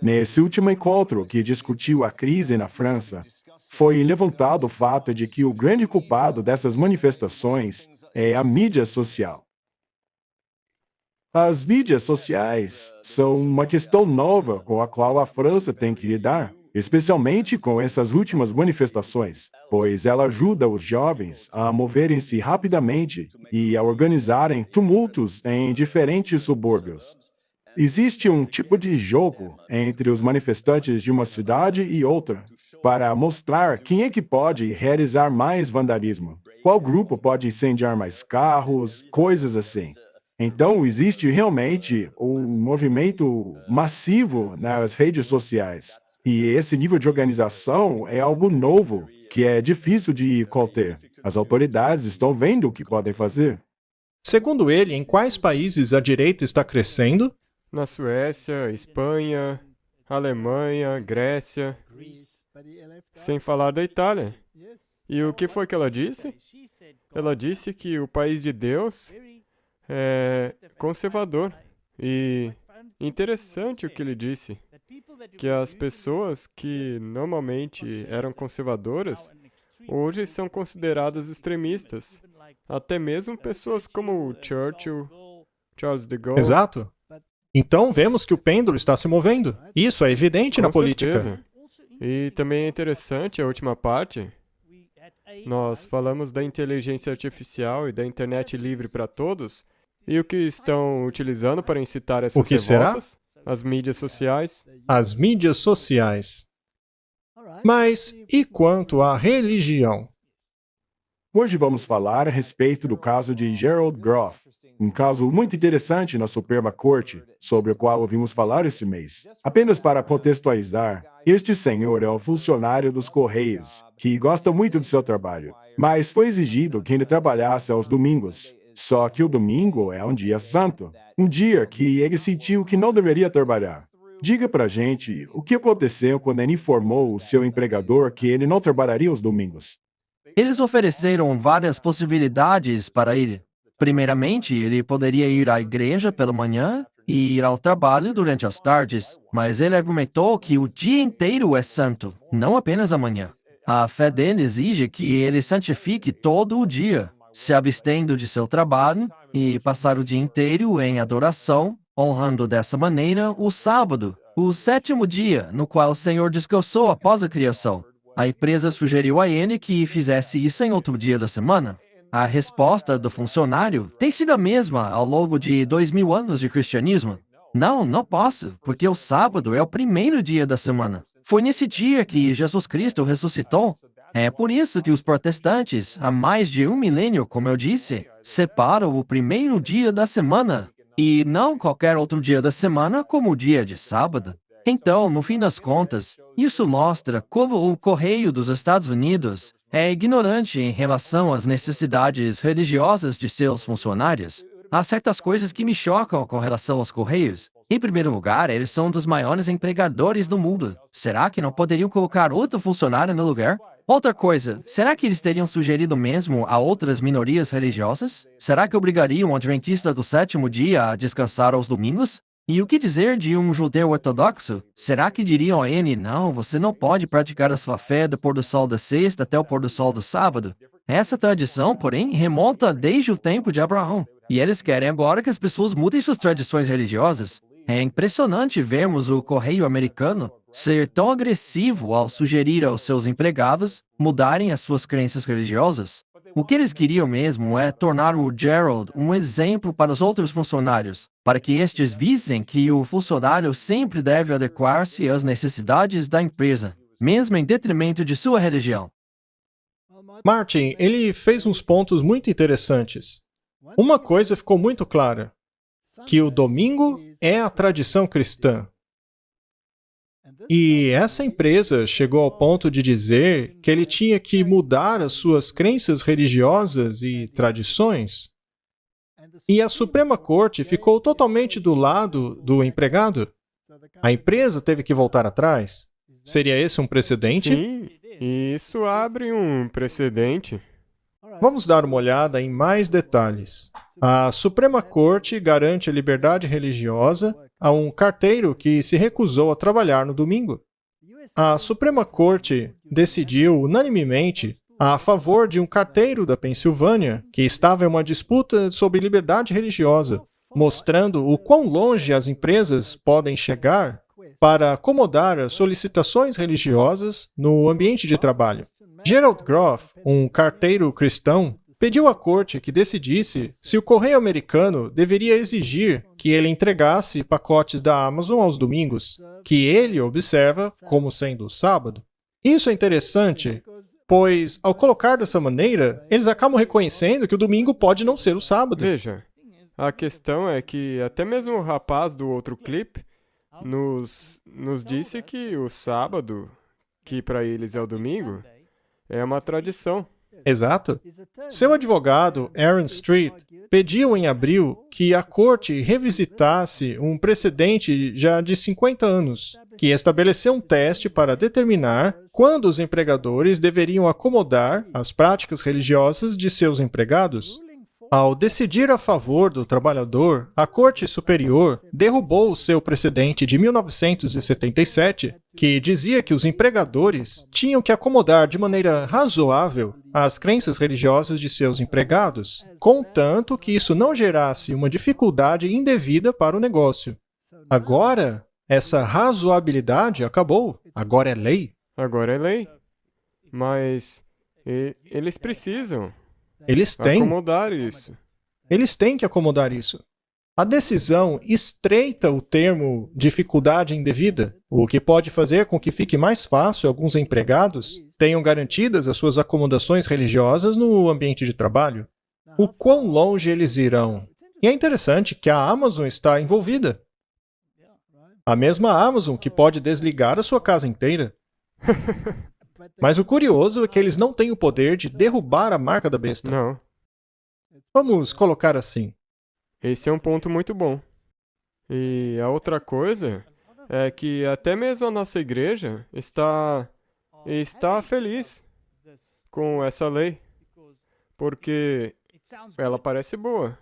S5: Nesse último encontro que discutiu a crise na França, foi levantado o fato de que o grande culpado dessas manifestações é a mídia social. As mídias sociais são uma questão nova com a qual a França tem que lidar, especialmente com essas últimas manifestações, pois ela ajuda os jovens a moverem-se rapidamente e a organizarem tumultos em diferentes subúrbios. Existe um tipo de jogo entre os manifestantes de uma cidade e outra para mostrar quem é que pode realizar mais vandalismo, qual grupo pode incendiar mais carros, coisas assim. Então, existe realmente um movimento massivo nas redes sociais. E esse nível de organização é algo novo, que é difícil de conter. As autoridades estão vendo o que podem fazer.
S2: Segundo ele, em quais países a direita está crescendo?
S1: Na Suécia, Espanha, Alemanha, Grécia, sem falar da Itália. E o que foi que ela disse? Ela disse que o país de Deus é conservador. E interessante o que ele disse, que as pessoas que normalmente eram conservadoras, hoje são consideradas extremistas. Até mesmo pessoas como Churchill, Charles de Gaulle.
S2: Exato. Então vemos que o pêndulo está se movendo. Isso é evidente na política.
S1: Certeza. E também é interessante a última parte. Nós falamos da inteligência artificial e da internet livre para todos. E o que estão utilizando para incitar essas revoltas? As mídias sociais.
S2: As mídias sociais. Mas e quanto à religião?
S5: Hoje vamos falar a respeito do caso de Gerald Groff, um caso muito interessante na Suprema Corte, sobre o qual ouvimos falar esse mês. Apenas para contextualizar, este senhor é um funcionário dos Correios, que gosta muito do seu trabalho, mas foi exigido que ele trabalhasse aos domingos. Só que o domingo é um dia santo, um dia que ele sentiu que não deveria trabalhar. Diga pra gente o que aconteceu quando ele informou o seu empregador que ele não trabalharia os domingos.
S16: Eles ofereceram várias possibilidades para ele. Primeiramente, ele poderia ir à igreja pela manhã e ir ao trabalho durante as tardes, mas ele argumentou que o dia inteiro é santo, não apenas a manhã. A fé dele exige que ele santifique todo o dia, se abstendo de seu trabalho e passar o dia inteiro em adoração, honrando dessa maneira o sábado, o sétimo dia, no qual o Senhor descansou após a criação. A empresa sugeriu a ele que fizesse isso em outro dia da semana. A resposta do funcionário tem sido a mesma ao longo de 2000 anos de cristianismo. Não posso, porque o sábado é o primeiro dia da semana. Foi nesse dia que Jesus Cristo ressuscitou. É por isso que os protestantes, há mais de 1 milênio, como eu disse, separam o primeiro dia da semana. e não qualquer outro dia da semana como o dia de sábado. Então, no fim das contas, isso mostra como o Correio dos Estados Unidos é ignorante em relação às necessidades religiosas de seus funcionários. Há certas coisas que me chocam com relação aos Correios. Em primeiro lugar, eles são um dos maiores empregadores do mundo. Será que não poderiam colocar outro funcionário no lugar? Outra coisa, será que eles teriam sugerido mesmo a outras minorias religiosas? Será que obrigariam o adventista do sétimo dia a descansar aos domingos? E o que dizer de um judeu ortodoxo? Será que diriam a ele, não, você não pode praticar a sua fé do pôr do sol da sexta até o pôr do sol do sábado? Essa tradição, porém, remonta desde o tempo de Abraão. E eles querem agora que as pessoas mudem suas tradições religiosas. É impressionante vermos o correio americano ser tão agressivo ao sugerir aos seus empregados mudarem as suas crenças religiosas. O que eles queriam mesmo é tornar o Gerald um exemplo para os outros funcionários, para que estes vissem que o funcionário sempre deve adequar-se às necessidades da empresa, mesmo em detrimento de sua religião.
S2: Martin, ele fez uns pontos muito interessantes. Uma coisa ficou muito clara, que o domingo é a tradição cristã. E essa empresa chegou ao ponto de dizer que ele tinha que mudar as suas crenças religiosas e tradições. E a Suprema Corte ficou totalmente do lado do empregado. A empresa teve que voltar atrás. Seria esse um precedente?
S1: Sim, isso abre um precedente.
S2: Vamos dar uma olhada em mais detalhes. A Suprema Corte garante a liberdade religiosa a um carteiro que se recusou a trabalhar no domingo. A Suprema Corte decidiu unanimemente a favor de um carteiro da Pensilvânia que estava em uma disputa sobre liberdade religiosa, mostrando o quão longe as empresas podem chegar para acomodar as solicitações religiosas no ambiente de trabalho. Gerald Groff, um carteiro cristão, pediu à corte que decidisse se o correio americano deveria exigir que ele entregasse pacotes da Amazon aos domingos, que ele observa como sendo sábado. Isso é interessante, pois, ao colocar dessa maneira, eles acabam reconhecendo que o domingo pode não ser o sábado.
S1: Veja, a questão é que até mesmo o rapaz do outro clipe nos disse que o sábado, que para eles é o domingo, é uma tradição.
S2: Exato. Seu advogado, Aaron Street, pediu em abril que a corte revisitasse um precedente já de 50 anos, que estabeleceu um teste para determinar quando os empregadores deveriam acomodar as práticas religiosas de seus empregados. Ao decidir a favor do trabalhador, a Corte Superior derrubou o seu precedente de 1977, que dizia que os empregadores tinham que acomodar de maneira razoável as crenças religiosas de seus empregados, contanto que isso não gerasse uma dificuldade indevida para o negócio. Agora, essa razoabilidade acabou. Agora é lei.
S1: Agora é lei. Mas eles precisam
S2: Eles têm.
S1: acomodar isso.
S2: Eles têm que acomodar isso. A decisão estreita o termo dificuldade indevida, o que pode fazer com que fique mais fácil alguns empregados tenham garantidas as suas acomodações religiosas no ambiente de trabalho. O quão longe eles irão? E é interessante que a Amazon está envolvida. A mesma Amazon que pode desligar a sua casa inteira. Mas o curioso é que eles não têm o poder de derrubar a marca da besta.
S1: Não.
S2: Vamos colocar assim.
S1: Esse é um ponto muito bom. E a outra coisa é que até mesmo a nossa igreja está feliz com essa lei, porque ela parece boa,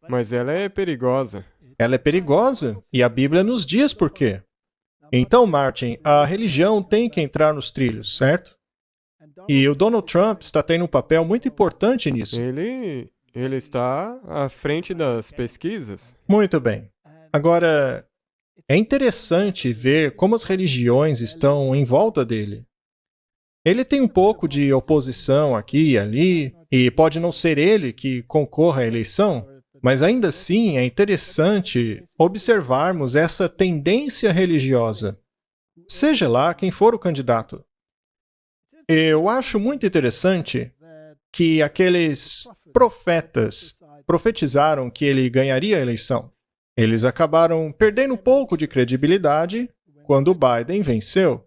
S1: mas ela é perigosa.
S2: Ela é perigosa, e a Bíblia nos diz por quê. Então, Martin, a religião tem que entrar nos trilhos, certo? E o Donald Trump está tendo um papel muito importante nisso.
S1: Ele está à frente das pesquisas.
S2: Muito bem. Agora, é interessante ver como as religiões estão em volta dele. Ele tem um pouco de oposição aqui e ali, e pode não ser ele que concorra à eleição, mas ainda assim é interessante observarmos essa tendência religiosa, seja lá quem for o candidato. Eu acho muito interessante que aqueles profetas profetizaram que ele ganharia a eleição. Eles acabaram perdendo um pouco de credibilidade quando o Biden venceu.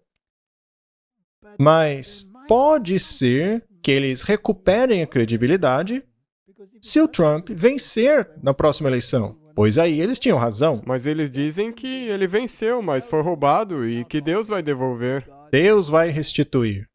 S2: Mas pode ser que eles recuperem a credibilidade se o Trump vencer na próxima eleição, pois aí eles tinham razão.
S1: Mas eles dizem que ele venceu, mas foi roubado e que Deus vai devolver.
S2: Deus vai restituir.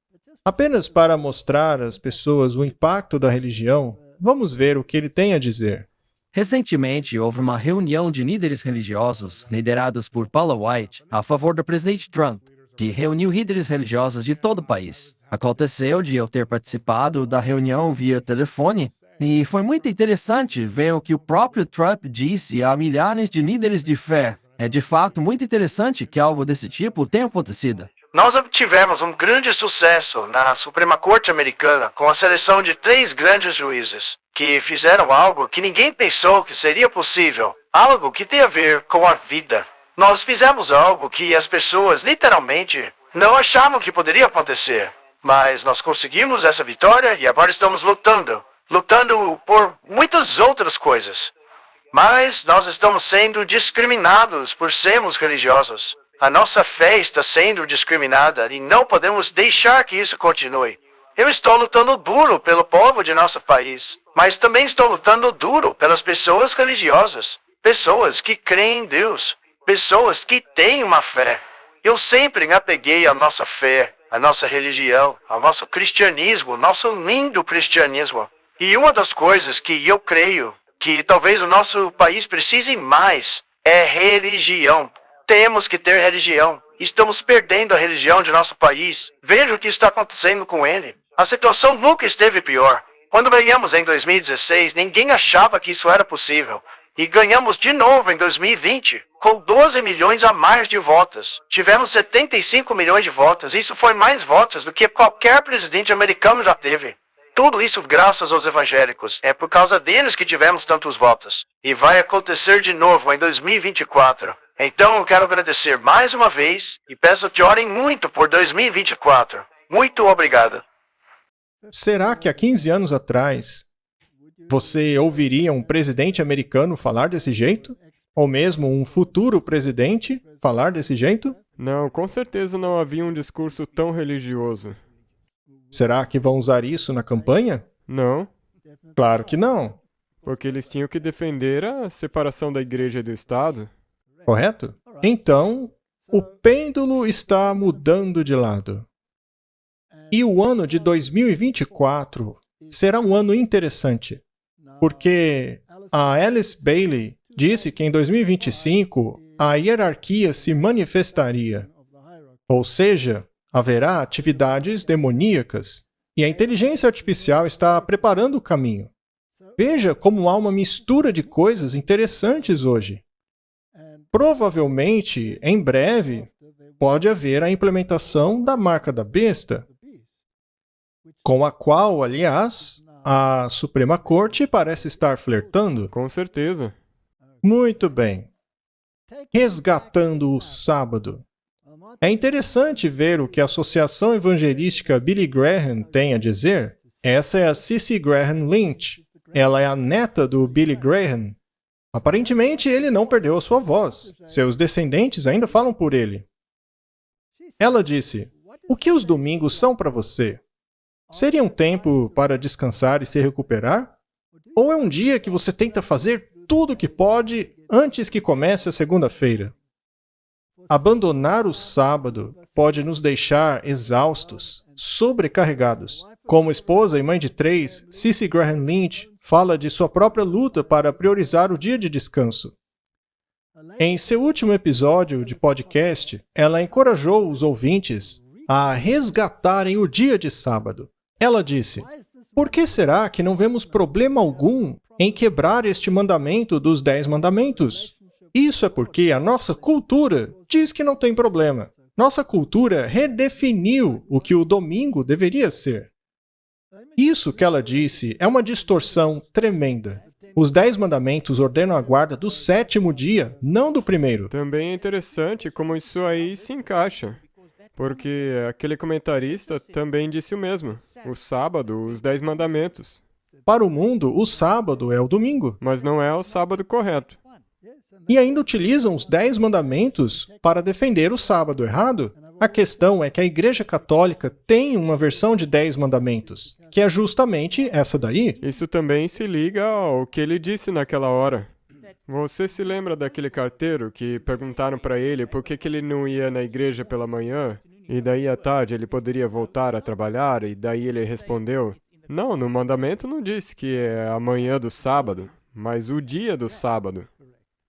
S2: Apenas para mostrar às pessoas o impacto da religião, vamos ver o que ele tem a dizer.
S16: Recentemente, houve uma reunião de líderes religiosos, liderados por Paula White, a favor do presidente Trump, que reuniu líderes religiosos de todo o país. Aconteceu de eu ter participado da reunião via telefone, e foi muito interessante ver o que o próprio Trump disse a milhares de líderes de fé. É de fato muito interessante que algo desse tipo tenha acontecido.
S12: Nós obtivemos um grande sucesso na Suprema Corte Americana com a seleção de 3 grandes juízes, que fizeram algo que ninguém pensou que seria possível, algo que tem a ver com a vida. Nós fizemos algo que as pessoas, literalmente, não achavam que poderia acontecer. Mas nós conseguimos essa vitória e agora estamos lutando por muitas outras coisas. Mas nós estamos sendo discriminados por sermos religiosos. A nossa fé está sendo discriminada e não podemos deixar que isso continue. Eu estou lutando duro pelo povo de nosso país, mas também estou lutando duro pelas pessoas religiosas, pessoas que creem em Deus, pessoas que têm uma fé. Eu sempre me apeguei à nossa fé, à nossa religião, ao nosso cristianismo, ao nosso lindo cristianismo. E uma das coisas que eu creio que talvez o nosso país precise mais é religião. Temos que ter religião. Estamos perdendo a religião de nosso país. Veja o que está acontecendo com ele. A situação nunca esteve pior. Quando ganhamos em 2016, ninguém achava que isso era possível. E ganhamos de novo em 2020, com 12 milhões a mais de votos. Tivemos 75 milhões de votos. Isso foi mais votos do que qualquer presidente americano já teve. Tudo isso graças aos evangélicos. É por causa deles que tivemos tantos votos. E vai acontecer de novo em 2024. Então eu quero agradecer mais uma vez e peço que orem muito por 2024. Muito obrigado.
S2: Será que há 15 anos atrás você ouviria um presidente americano falar desse jeito? Ou mesmo um futuro presidente falar desse jeito?
S1: Não, com certeza não havia um discurso tão religioso.
S2: Será que vão usar isso na campanha?
S1: Não.
S2: Claro que não.
S1: Porque eles tinham que defender a separação da igreja e do Estado.
S2: Correto? Então, o pêndulo está mudando de lado. E o ano de 2024 será um ano interessante, porque a Alice Bailey disse que em 2025 a hierarquia se manifestaria. Ou seja, haverá atividades demoníacas, e a inteligência artificial está preparando o caminho. Veja como há uma mistura de coisas interessantes hoje. Provavelmente, em breve, pode haver a implementação da marca da besta, com a qual, aliás, a Suprema Corte parece estar flertando.
S1: Com certeza.
S2: Muito bem. Resgatando o sábado. É interessante ver o que a Associação Evangelística Billy Graham tem a dizer. Essa é a Cissy Graham Lynch. Ela é a neta do Billy Graham. Aparentemente, ele não perdeu a sua voz. Seus descendentes ainda falam por ele. Ela disse: "O que os domingos são para você? Seria um tempo para descansar e se recuperar? Ou é um dia que você tenta fazer tudo o que pode antes que comece a segunda-feira? Abandonar o sábado pode nos deixar exaustos, sobrecarregados. Como esposa e mãe de 3, Cissy Graham Lynch fala de sua própria luta para priorizar o dia de descanso. Em seu último episódio de podcast, ela encorajou os ouvintes a resgatarem o dia de sábado. Ela disse: "Por que será que não vemos problema algum em quebrar este mandamento dos 10 mandamentos? Isso é porque a nossa cultura diz que não tem problema. Nossa cultura redefiniu o que o domingo deveria ser." Isso que ela disse é uma distorção tremenda. Os 10 mandamentos ordenam a guarda do 7º dia, não do primeiro.
S1: Também é interessante como isso aí se encaixa. Porque aquele comentarista também disse o mesmo. O sábado, os 10 mandamentos.
S2: Para o mundo, o sábado é o domingo.
S1: Mas não é o sábado correto.
S2: E ainda utilizam os 10 mandamentos para defender o sábado, errado? A questão é que a Igreja Católica tem uma versão de 10 mandamentos, que é justamente essa daí.
S1: Isso também se liga ao que ele disse naquela hora. Você se lembra daquele carteiro que perguntaram para ele por que ele não ia na igreja pela manhã e daí à tarde ele poderia voltar a trabalhar e daí ele respondeu: não, no mandamento não diz que é a manhã do sábado, mas o dia do sábado.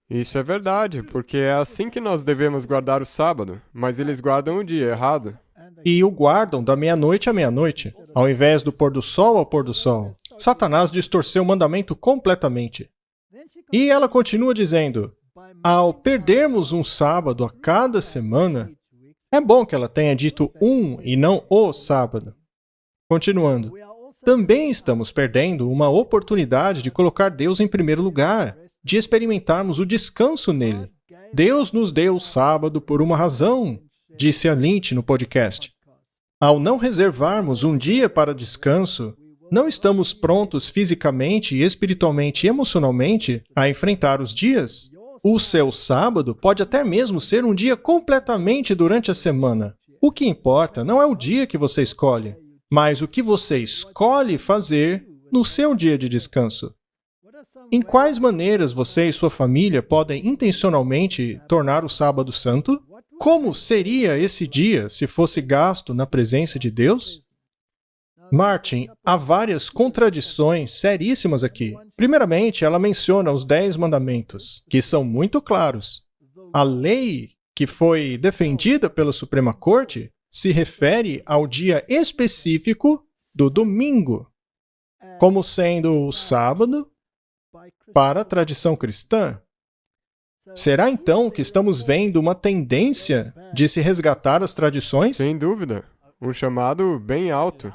S1: Isso é verdade, porque é assim que nós devemos guardar o sábado, mas eles guardam o dia errado.
S2: E o guardam da meia-noite à meia-noite, ao invés do pôr do sol ao pôr do sol. Satanás distorceu o mandamento completamente. E ela continua dizendo: ao perdermos um sábado a cada semana, é bom que ela tenha dito um e não o sábado. Continuando, também estamos perdendo uma oportunidade de colocar Deus em primeiro lugar, de experimentarmos o descanso nele. Deus nos deu o sábado por uma razão, disse a Lynch no podcast. Ao não reservarmos um dia para descanso, não estamos prontos fisicamente, espiritualmente e emocionalmente a enfrentar os dias. O seu sábado pode até mesmo ser um dia completamente durante a semana. O que importa não é o dia que você escolhe, mas o que você escolhe fazer no seu dia de descanso. Em quais maneiras você e sua família podem intencionalmente tornar o sábado santo? Como seria esse dia se fosse gasto na presença de Deus? Martin, há várias contradições seríssimas aqui. Primeiramente, ela menciona os 10 mandamentos, que são muito claros. A lei que foi defendida pela Suprema Corte se refere ao dia específico do domingo, como sendo o sábado para a tradição cristã. Será então que estamos vendo uma tendência de se resgatar as tradições?
S1: Sem dúvida. Um chamado bem alto.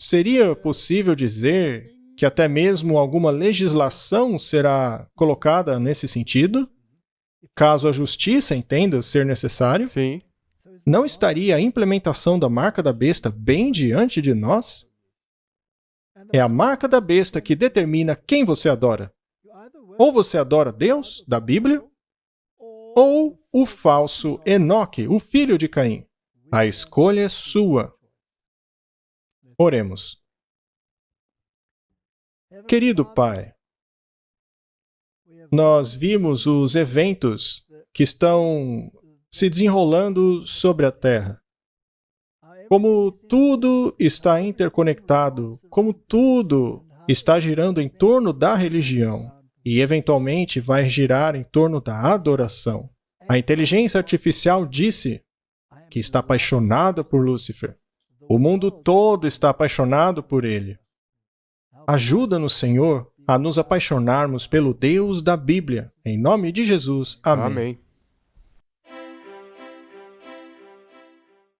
S2: Seria possível dizer que até mesmo alguma legislação será colocada nesse sentido, caso a justiça entenda ser necessário?
S1: Sim.
S2: Não estaria a implementação da marca da besta bem diante de nós? É a marca da besta que determina quem você adora. Ou você adora Deus, da Bíblia, ou o falso Enoque, o filho de Caim. A escolha é sua. Oremos. Querido Pai, nós vimos os eventos que estão se desenrolando sobre a Terra. Como tudo está interconectado, como tudo está girando em torno da religião e, eventualmente, vai girar em torno da adoração. A inteligência artificial disse que está apaixonada por Lúcifer. O mundo todo está apaixonado por ele. Ajuda-nos, Senhor, a nos apaixonarmos pelo Deus da Bíblia. Em nome de Jesus. Amém.
S1: Amém.